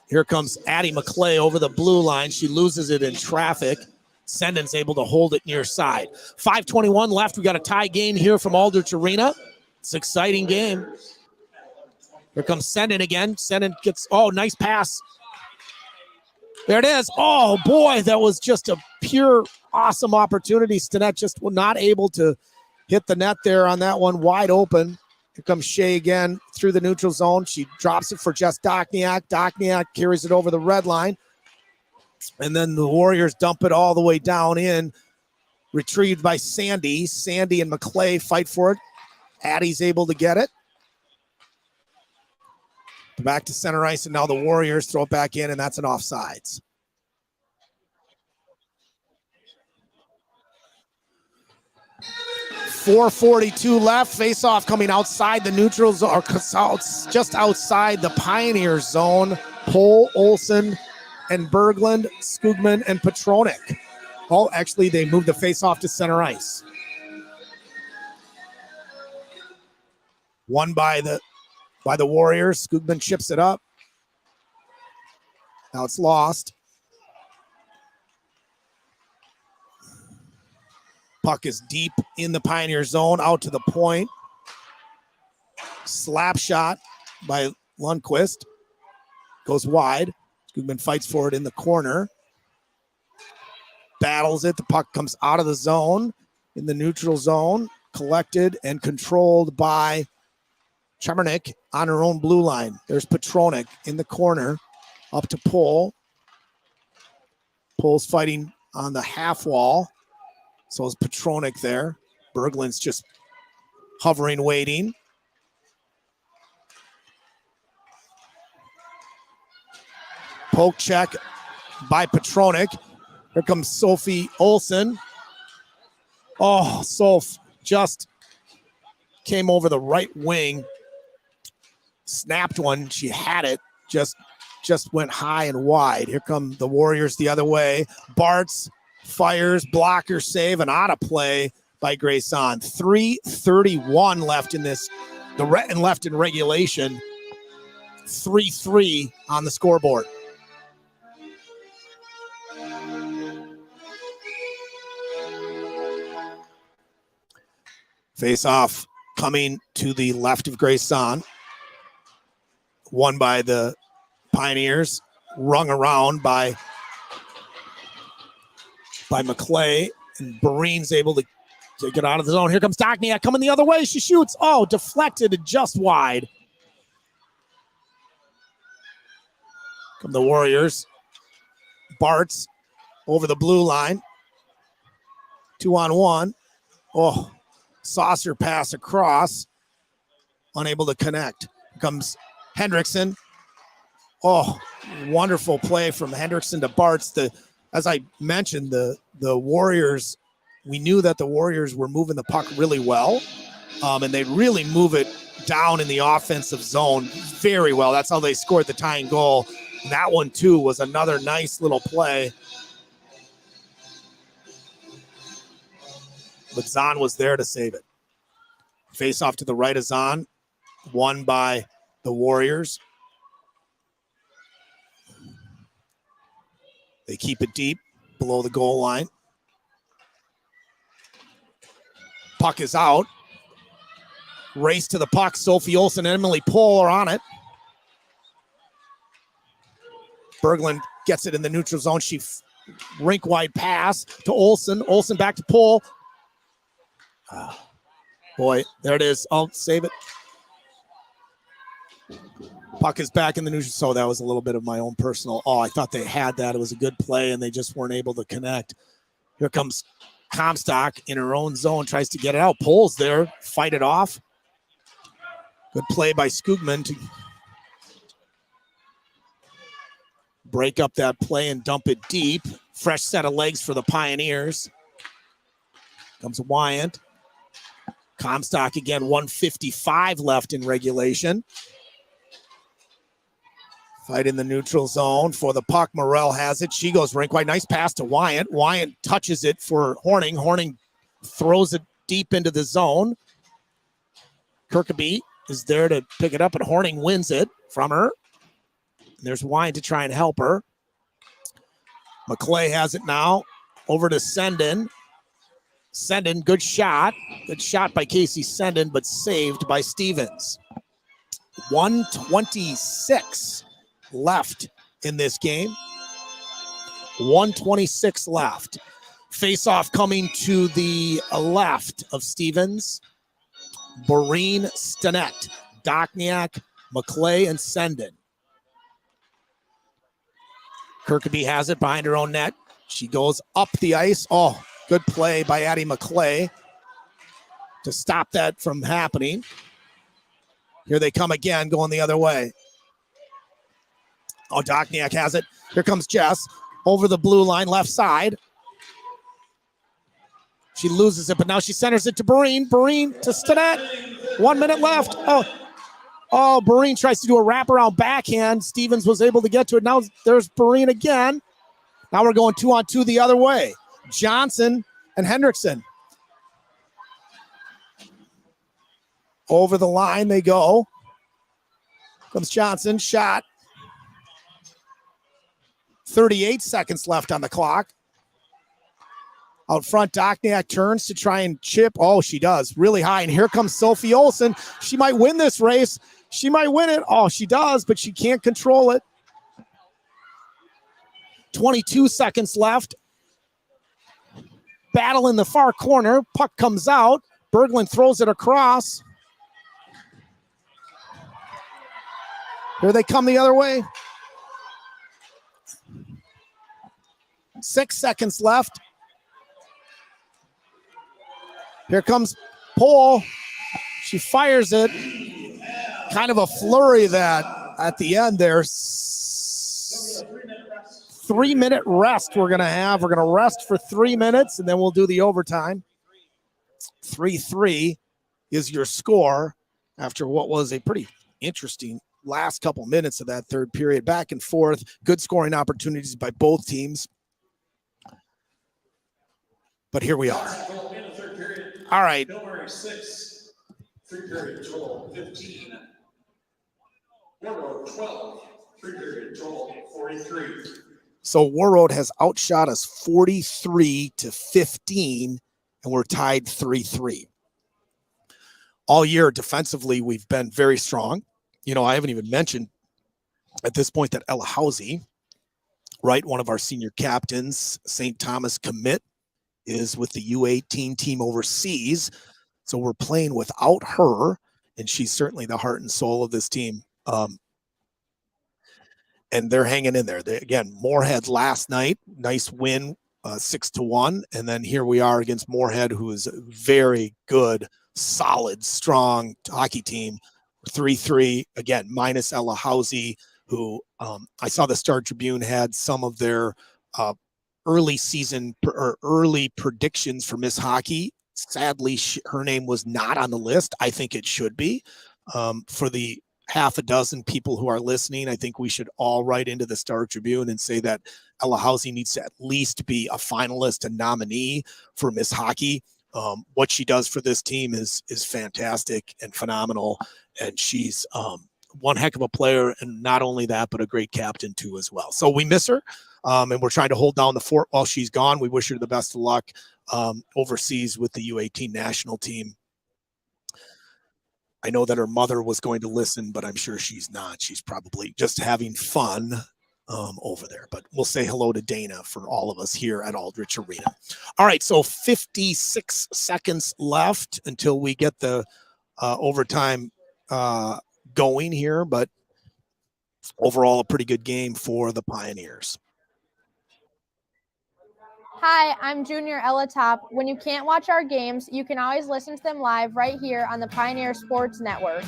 Here comes Addie McClay over the blue line. She loses it in traffic. Sendon's able to hold it near side. 5:21 left. We got a tie game here from Aldrich Arena. It's an exciting game. Here comes Sendon again. Sendon gets, oh, nice pass. There it is. Oh, boy, that was just a pure awesome opportunity. Stenette just was not able to hit the net there on that one, wide open. Here comes Shea again through the neutral zone. She drops it for Jess Dokniak. Dokniak carries it over the red line. And then the Warriors dump it all the way down in. Retrieved by Sandy. Sandy and McClay fight for it. Addie's able to get it. Back to center ice, and now the Warriors throw it back in, and that's an offsides. .442 left. Face-off coming outside the neutral zone, or just outside the Pioneer zone. Pohl, Olsen, and Berglund, Skugman, and Petronik. Oh, actually, they moved the face-off to center ice. Won by the Warriors. Skugman chips it up. Now it's lost. Puck is deep in the Pioneer zone, out to the point. Slap shot by Lundqvist. Goes wide. Skugman fights for it in the corner. Battles it. The puck comes out of the zone, in the neutral zone. Collected and controlled by Chemernik on her own blue line. There's Petronik in the corner. Up to Pohl. Pohl's fighting on the half wall. So is Petronik there. Berglund's just hovering, waiting. Poke check by Petronik. Here comes Sophie Olsen. Oh, Soph just came over the right wing. Snapped one. She had it. Just went high and wide. Here come the Warriors the other way. Bartz fires, blocker save, and out of play by Grayson. 3:31 left in this, left in regulation. 3-3 on the scoreboard. Face off coming to the left of Grayson. Won by the Pioneers, rung around by McClay, and Bareen's able to get out of the zone. Here comes Dagniak coming the other way. She shoots. Oh, deflected and just wide. Come the Warriors. Bartz over the blue line. 2-on-1. Oh, saucer pass across. Unable to connect. Here comes Hendrickson. Oh, wonderful play from Hendrickson to Bartz. As I mentioned, the Warriors, we knew that the Warriors were moving the puck really well, and they really move it down in the offensive zone very well. That's how they scored the tying goal. And that one, too, was another nice little play. But Zahn was there to save it. Face off to the right of Zahn, won by the Warriors. They keep it deep below the goal line. Puck is out. Race to the puck. Sophie Olsen and Emily Pohl are on it. Berglund gets it in the neutral zone. She rink wide pass to Olsen. Olsen back to Pohl. Boy, there it is. Oh, save it. Puck is back in the neutral. So that was a little bit of my own personal. Oh, I thought they had that. It was a good play, and they just weren't able to connect. Here comes Comstock in her own zone, tries to get it out. Pohl's there, fight it off. Good play by Skugman to break up that play and dump it deep. Fresh set of legs for the Pioneers. Comes Wyant. Comstock again, 1:55 left in regulation. Fight in the neutral zone for the puck. Morrell has it. She goes rink wide. Nice pass to Wyant. Wyant touches it for Horning. Horning throws it deep into the zone. Kirkaby is there to pick it up, and Horning wins it from her. And there's Wyant to try and help her. McClay has it now. Over to Sendin. Sendin, good shot. Good shot by Casey Sendin, but saved by Stevens. 1:26 left in this game. 1:26 left. Face-off coming to the left of Stevens. Boreen, Stinnett, Dagniak, McClay, and Sendin. Kirkaby has it behind her own net. She goes up the ice. Oh, good play by Addie McClay to stop that from happening. Here they come again, going the other way. Oh, Dagniak has it. Here comes Jess over the blue line, left side. She loses it, but now she centers it to Boreen. Boreen to Stinnett. 1 minute left. Oh, Barine tries to do a wraparound backhand. Stevens was able to get to it. Now there's Barine again. Now we're going 2-on-2 the other way. Johnson and Hendrickson. Over the line they go. Comes Johnson, shot. 38 seconds left on the clock. Out front, Dokniak turns to try and chip. Oh, she does. Really high. And here comes Sophie Olsen. She might win this race. She might win it. Oh, she does, but she can't control it. 22 seconds left. Battle in the far corner. Puck comes out. Berglund throws it across. Here they come the other way. 6 seconds left. Here comes Pohl. She fires it. Kind of a flurry that at the end there. 3-minute rest we're going to have. We're going to rest for 3 minutes, and then we'll do the overtime. 3-3 is your score after what was a pretty interesting last couple minutes of that third period. Back and forth. Good scoring opportunities by both teams. But here we are. All right. Hillary 6, 3-period total 15. Warroad 12, 3-period total 43. So Warroad has outshot us 43-15, and we're tied 3-3. All year defensively, we've been very strong. You know, I haven't even mentioned at this point that Ella Housey, right, one of our senior captains, St. Thomas commit, is with the U18 team overseas. So we're playing without her, and she's certainly the heart and soul of this team. And they're hanging in there. Again, Moorhead last night, nice win, 6-1. And then here we are against Moorhead, who is a very good, solid, strong hockey team. 3-3, again, minus Ella Housey, who I saw the Star Tribune had some of their early season or early predictions for Miss Hockey. Sadly, her name was not on the list. I think it should be. For the half a dozen people who are listening, I think we should all write into the Star Tribune and say that Ella Housey needs to at least be a finalist and nominee for Miss Hockey. What she does for this team is fantastic and phenomenal. And she's one heck of a player. And not only that, but a great captain too as well. So we miss her. And we're trying to hold down the fort while she's gone. We wish her the best of luck overseas with the U18 national team. I know that her mother was going to listen, but I'm sure she's not. She's probably just having fun over there. But we'll say hello to Dana for all of us here at Aldrich Arena. All right, so 56 seconds left until we get the overtime going here. But overall, a pretty good game for the Pioneers. Hi, I'm Junior Ella Top. When you can't watch our games, you can always listen to them live right here on the Pioneer Sports Network.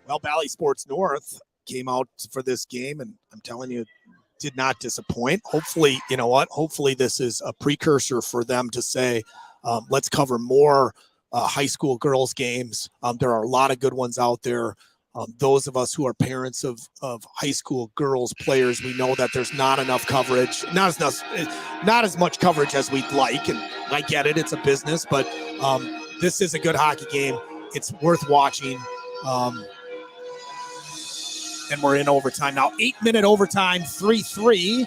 Well, Valley Sports North came out for this game, and I'm telling you, did not disappoint. Hopefully, you know what? Hopefully this is a precursor for them to say, let's cover more high school girls games. There are a lot of good ones out there. Those of us who are parents of high school girls players, we know that there's not enough coverage, not as much coverage as we'd like. And I get it. It's a business, but this is a good hockey game. It's worth watching. And we're in overtime now. 8-minute overtime, 3-3.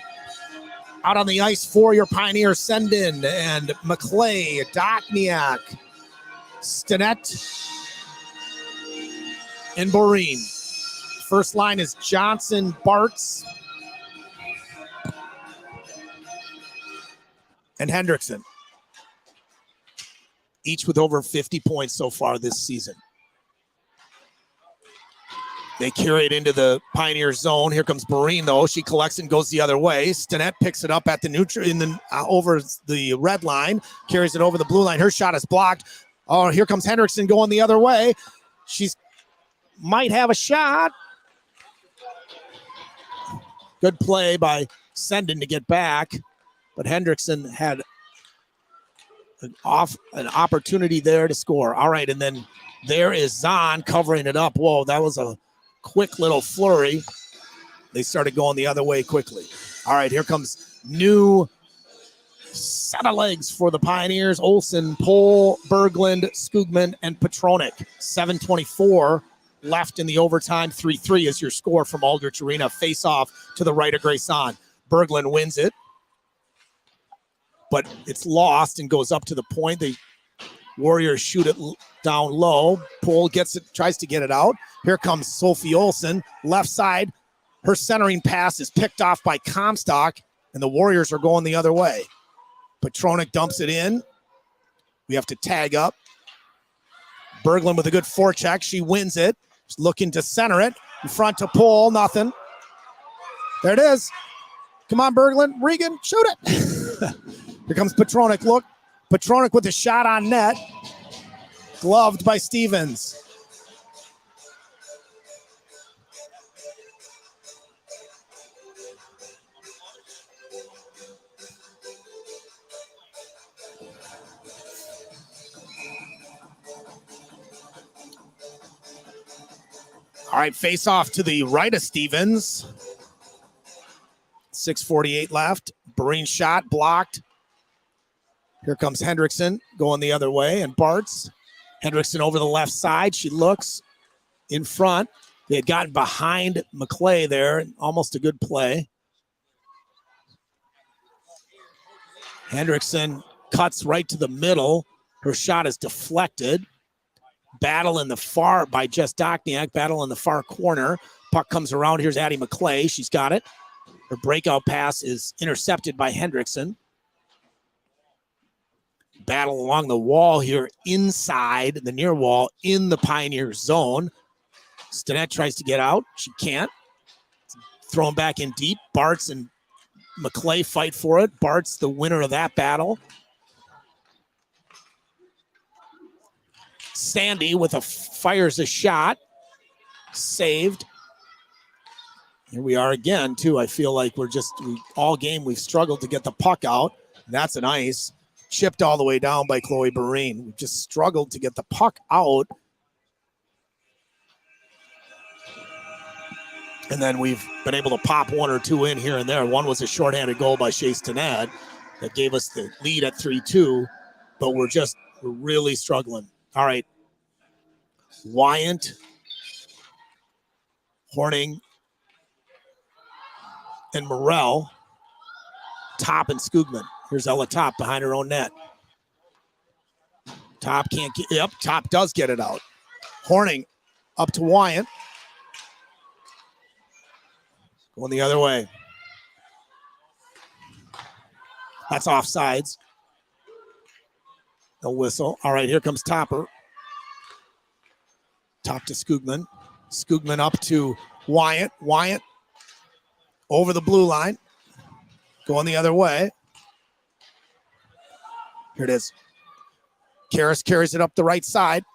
Out on the ice for your Pioneers, Sendin and McClay, Dokniak, Stinnett, and Boreen. First line is Johnson, Bartz, and Hendrickson. Each with over 50 points so far this season. They carry it into the Pioneer zone. Here comes Boreen, though. She collects and goes the other way. Stinnett picks it up at the neutral over the red line, carries it over the blue line. Her shot is blocked. Oh, here comes Hendrickson going the other way. She's might have a shot. Good play by Sendin to get back, but Hendrickson had an opportunity there to score. All right, and then there is Zahn covering it up. Whoa, that was a quick little flurry. They started going the other way quickly. All right, here comes new set of legs for the Pioneers. Olsen, Pohl, Berglund, Skugman, and Petronik. 7:24 left in the overtime. 3-3 is your score from Aldrich Arena. Face off to the right of Grayson. Berglund wins it, but it's lost and goes up to the point. The Warriors shoot it down low. Pohl gets it, tries to get it out. Here comes Sophie Olsen, left side. Her centering pass is picked off by Comstock, and the Warriors are going the other way. Petronik dumps it in. We have to tag up. Berglund with a good forecheck. She wins it. She's looking to center it. In front to Pohl, nothing. There it is. Come on, Berglund. Regan, shoot it. Here comes Petronik. Look. Petronik with a shot on net. Gloved by Stevens. All right, face off to the right of Stevens. 6:48 left. Breen shot blocked. Here comes Hendrickson going the other way, and Bartz. Hendrickson over the left side. She looks in front. They had gotten behind McClay there. Almost a good play. Hendrickson cuts right to the middle. Her shot is deflected. Battle in the far by Jess Dochniak. Battle in the far corner. Puck comes around. Here's Addie McClay. She's got it. Her breakout pass is intercepted by Hendrickson. Battle along the wall here inside the near wall in the Pioneer zone. Stinnett tries to get out. She can't. Thrown back in deep. Bartz and McClay fight for it. Bartz the winner of that battle. Sandy fires a shot. Saved. Here we are again, too. I feel like all game we've struggled to get the puck out. That's an ice. Chipped all the way down by Chloe Barine. We've just struggled to get the puck out. And then we've been able to pop one or two in here and there. One was a shorthanded goal by Chase Tenad that gave us the lead at 3-2. But we're really struggling. All right. Wyant, Horning, and Morrell. Top and Skugman. Here's Ella Top behind her own net. Top can't get, yep, Top does get it out. Horning up to Wyant. Going the other way. That's offsides. No whistle. All right, here comes Topper. Top to Skugman. Skugman up to Wyant. Wyant over the blue line. Going the other way. Here it is. Karras carries it up the right side.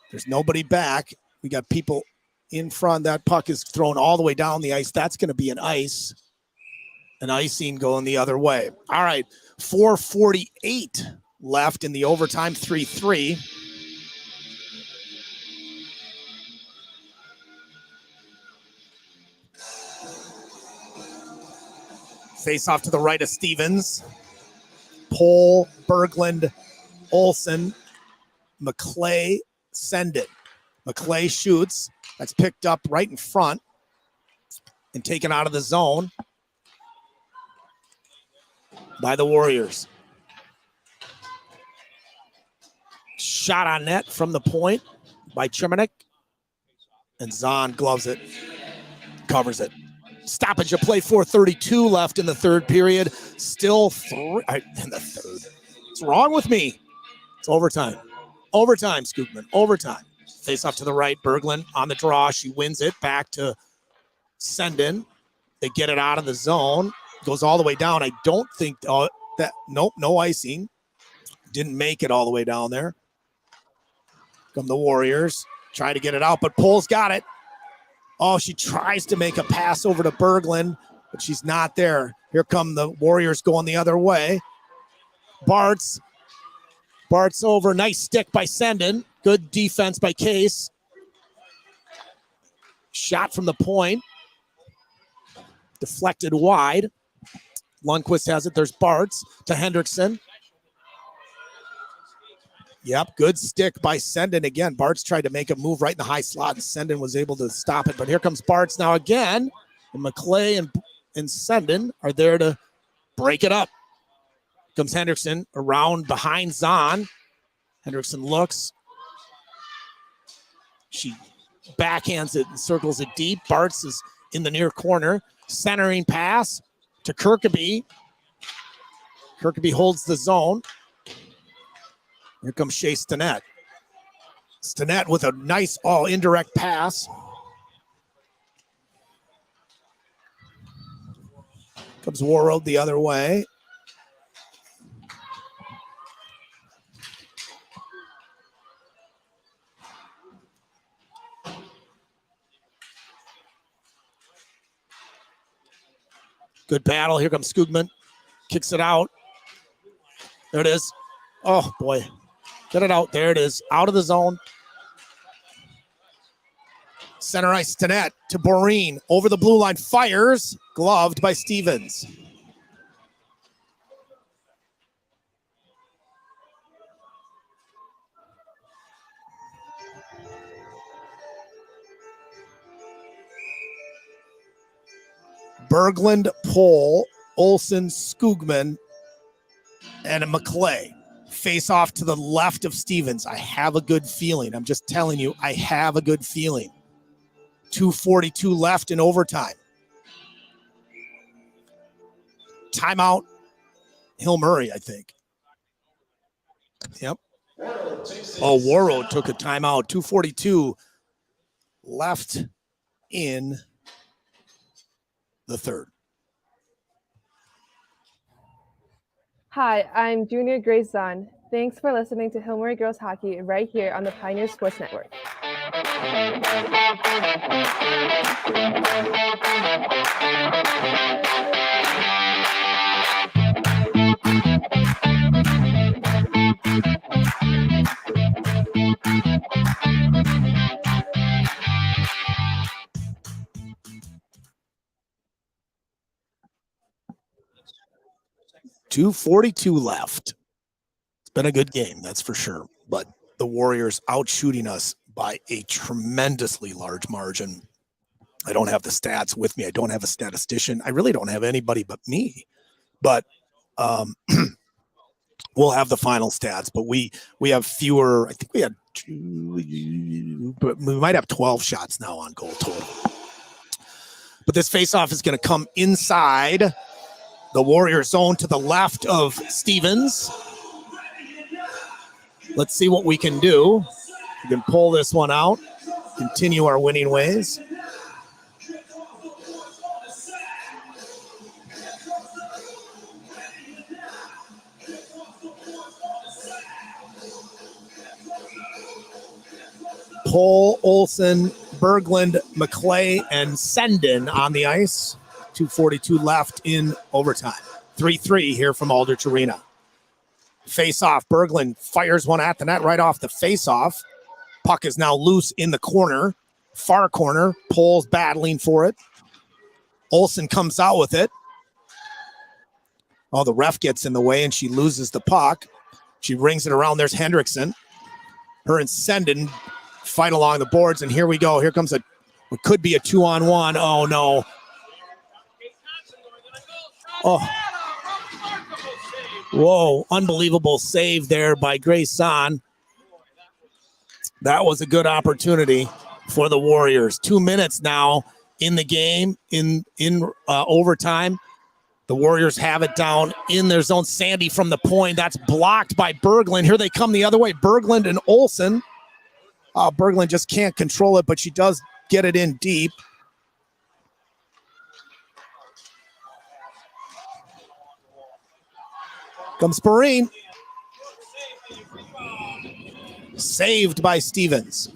There's nobody back. We got people in front. That puck is thrown all the way down the ice. That's going to be an ice. An icing going the other way. All right. 4:48 left in the overtime. 3-3. Face off to the right of Stevens. Pohl, Berglund, Olsen, McClay, send it. McClay shoots. That's picked up right in front and taken out of the zone by the Warriors. Shot on net from the point by Chiminik. And Zahn gloves it, covers it. Stoppage of play, 4:32 left in the third period. Still in the third. What's wrong with me? It's overtime. Overtime, Skugman. Overtime. Face off to the right. Berglund on the draw. She wins it back to Sendin. They get it out of the zone. Goes all the way down. I don't think nope, no icing. Didn't make it all the way down there. From the Warriors. Try to get it out, but Pole's got it. Oh, she tries to make a pass over to Berglund, but she's not there. Here come the Warriors going the other way. Bart's over. Nice stick by Senden. Good defense by Case. Shot from the point. Deflected wide. Lundqvist has it. There's Bart's to Hendrickson. Yep, good stick by Senden again. Bart's tried to make a move right in the high slot, and Senden was able to stop it. But here comes Bart's now again. And McClay and Senden are there to break it up. Comes Hendrickson around behind Zahn. Hendrickson looks. She backhands it and circles it deep. Bart's is in the near corner. Centering pass to Kirkaby. Kirkaby holds the zone. Here comes Shea Stinnett. Stinnett with a nice indirect pass. Comes Warroad the other way. Good battle. Here comes Skugman. Kicks it out. There it is. Oh, boy. Get it out. There it is. Out of the zone. Center ice Stinnett to Boreen. Over the blue line. Fires. Gloved by Stevens. Berglund, Pole, Olsen, Skugman, and a McClay. Face off to the left of Stevens. I have a good feeling. I'm just telling you, I have a good feeling. 2:42 left in overtime. Timeout, Hill Murray, I think. Yep. Oh, Warroad took a timeout. 2:42 left in the third. Hi, I'm Junior Grace Zahn. Thanks for listening to Hill Murray Girls Hockey right here on the Pioneer Sports Network. .242 left. It's been a good game, that's for sure. But the Warriors out shooting us by a tremendously large margin. I don't have the stats with me. I don't have a statistician. I really don't have anybody but me. But we'll have the final stats. But we have fewer. I think we had 2, but we might have 12 shots now on goal total. But this faceoff is going to come inside the Warrior zone to the left of Stevens. Let's see what we can do. We can pull this one out, continue our winning ways. Pole, Olsen, Berglund, McClay, and Senden on the ice. 2:42 left in overtime. 3-3 here from Aldrich Arena. Face-off. Berglund fires one at the net right off the face-off. Puck is now loose in the corner. Far corner. Pole's battling for it. Olsen comes out with it. Oh, the ref gets in the way and she loses the puck. She rings it around. There's Hendrickson. Her and Senden fight along the boards, and here we go. Here comes what could be a 2-on-1. Oh, no. Oh, whoa, unbelievable save there by Grace Zahn. That was a good opportunity for the Warriors. 2 minutes now in the game, in overtime. The Warriors have it down in their zone. Sandy from the point. That's blocked by Berglund. Here they come the other way. Berglund and Olsen. Berglund just can't control it, but she does get it in deep. Comes Perrine. Saved by Stevens.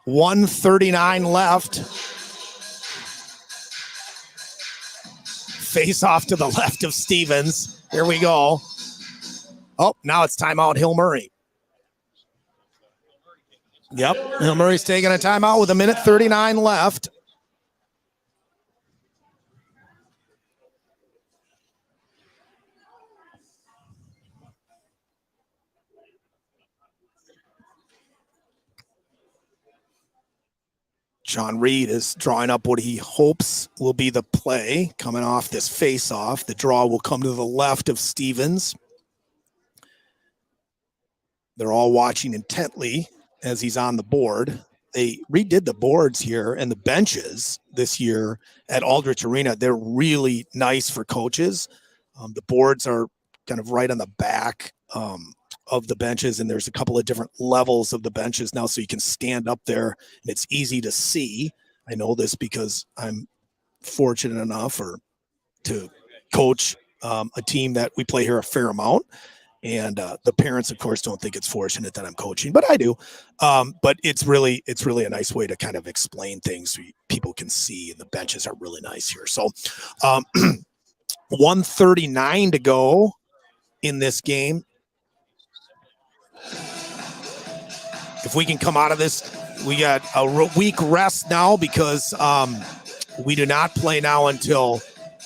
.139 left. Face off to the left of Stevens. Here we go. Oh, now it's timeout, Hill Murray. Yep, Hill Murray's taking a timeout with 1:39 left. John Reed is drawing up what he hopes will be the play coming off this face-off. The draw will come to the left of Stevens. They're all watching intently as he's on the board. They redid the boards here and the benches this year at Aldrich Arena. They're really nice for coaches. The boards are kind of right on the back of the benches, and there's a couple of different levels of the benches now, so you can stand up there and it's easy to see. I know this because I'm fortunate enough to coach a team that we play here a fair amount. And the parents, of course, don't think it's fortunate that I'm coaching, but I do. But it's really a nice way to kind of explain things so people can see, and the benches are really nice here. So 1:39 to go in this game. If we can come out of this, we got a week rest now because we do not play now until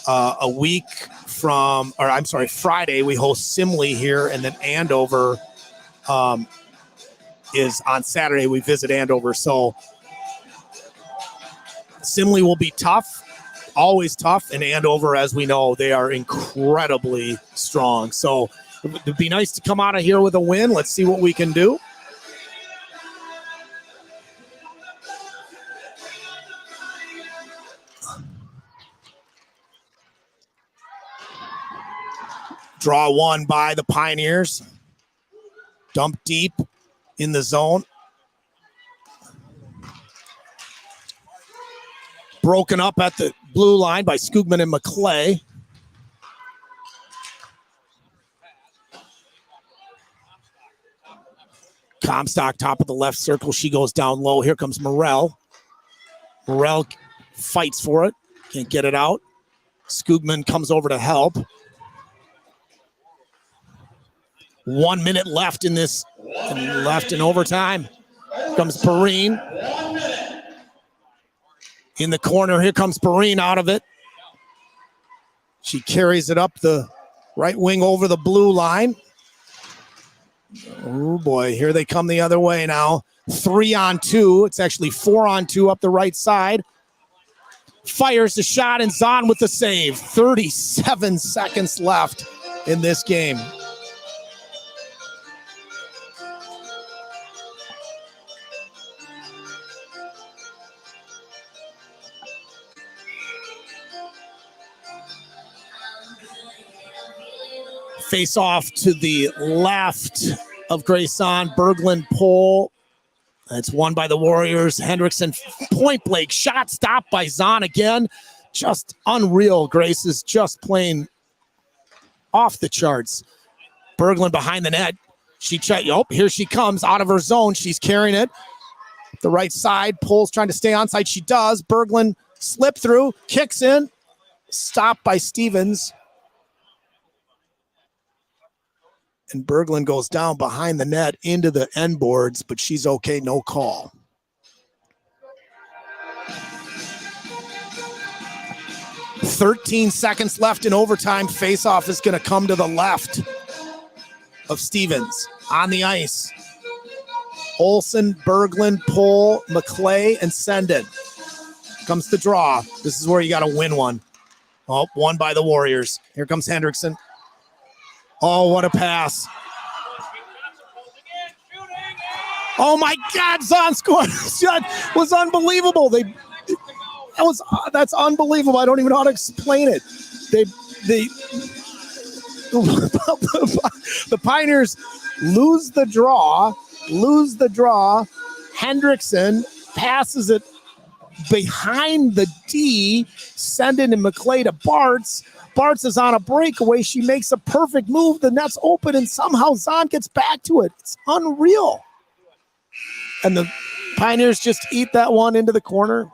a week from, or I'm sorry, Friday. We host Simley here, and then Andover is on Saturday. We visit Andover. So Simley will be tough, always tough, and Andover, as we know, they are incredibly strong. So it would be nice to come out of here with a win. Let's see what we can do. Draw one by the Pioneers. Dump deep in the zone. Broken up at the blue line by Skoogman and McClay. Comstock, top of the left circle. She goes down low. Here comes Morrell. Morrell fights for it. Can't get it out. Skoogman comes over to help. 1 minute left in this, left in overtime. Here comes Perrine. In the corner, here comes Perrine out of it. She carries it up the right wing over the blue line. Oh boy, here they come the other way now. 3-on-2. It's actually 4-on-2 up the right side. Fires the shot, and Zahn with the save. 37 seconds left in this game. Face off to the left of Grayson. Berglund pole. That's won by the Warriors. Hendrickson point blank shot stopped by Zahn again. Just unreal. Grace is just playing off the charts. Berglund behind the net. Here she comes out of her zone. She's carrying it. The right side. Pole's trying to stay onside. She does. Berglund slip through. Kicks in. Stopped by Stevens. And Berglund goes down behind the net into the end boards, but she's okay, no call. .13 seconds left in overtime. Faceoff is going to come to the left of Stevens on the ice. Olsen, Berglund, Pohl, McClay, and Senden. Comes the draw. This is where you got to win one. Oh, won by the Warriors. Here comes Hendrickson. Oh, what a pass. Oh, my God, Zahn scored. That was unbelievable. That's unbelievable. I don't even know how to explain it. The Pioneers lose the draw. Hendrickson passes it behind the D, sending and McClay to Bartz. Bartz is on a breakaway. She makes a perfect move. The net's open, and somehow Zahn gets back to it. It's unreal. And the Pioneers just eat that one into the corner.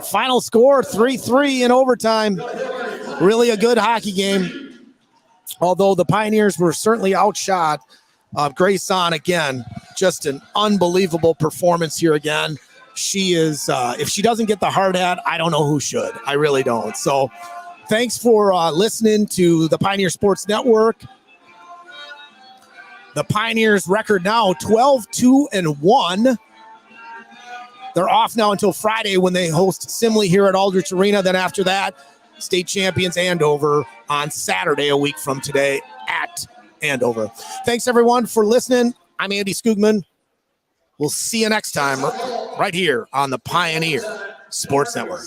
Final score 3-3 in overtime. Really a good hockey game. Although the Pioneers were certainly outshot. Grace Zahn, again, just an unbelievable performance here again. She is, if she doesn't get the hard hat, I don't know who should. I really don't. So thanks for listening to the Pioneer Sports Network. The Pioneers record now 12-2-1. They're off now until Friday when they host Simley here at Aldrich Arena. Then after that, state champions Andover on Saturday, a week from today at Andover. Thanks everyone for listening. I'm Andy Skugman. We'll see you next time right here on the Pioneer Sports Network.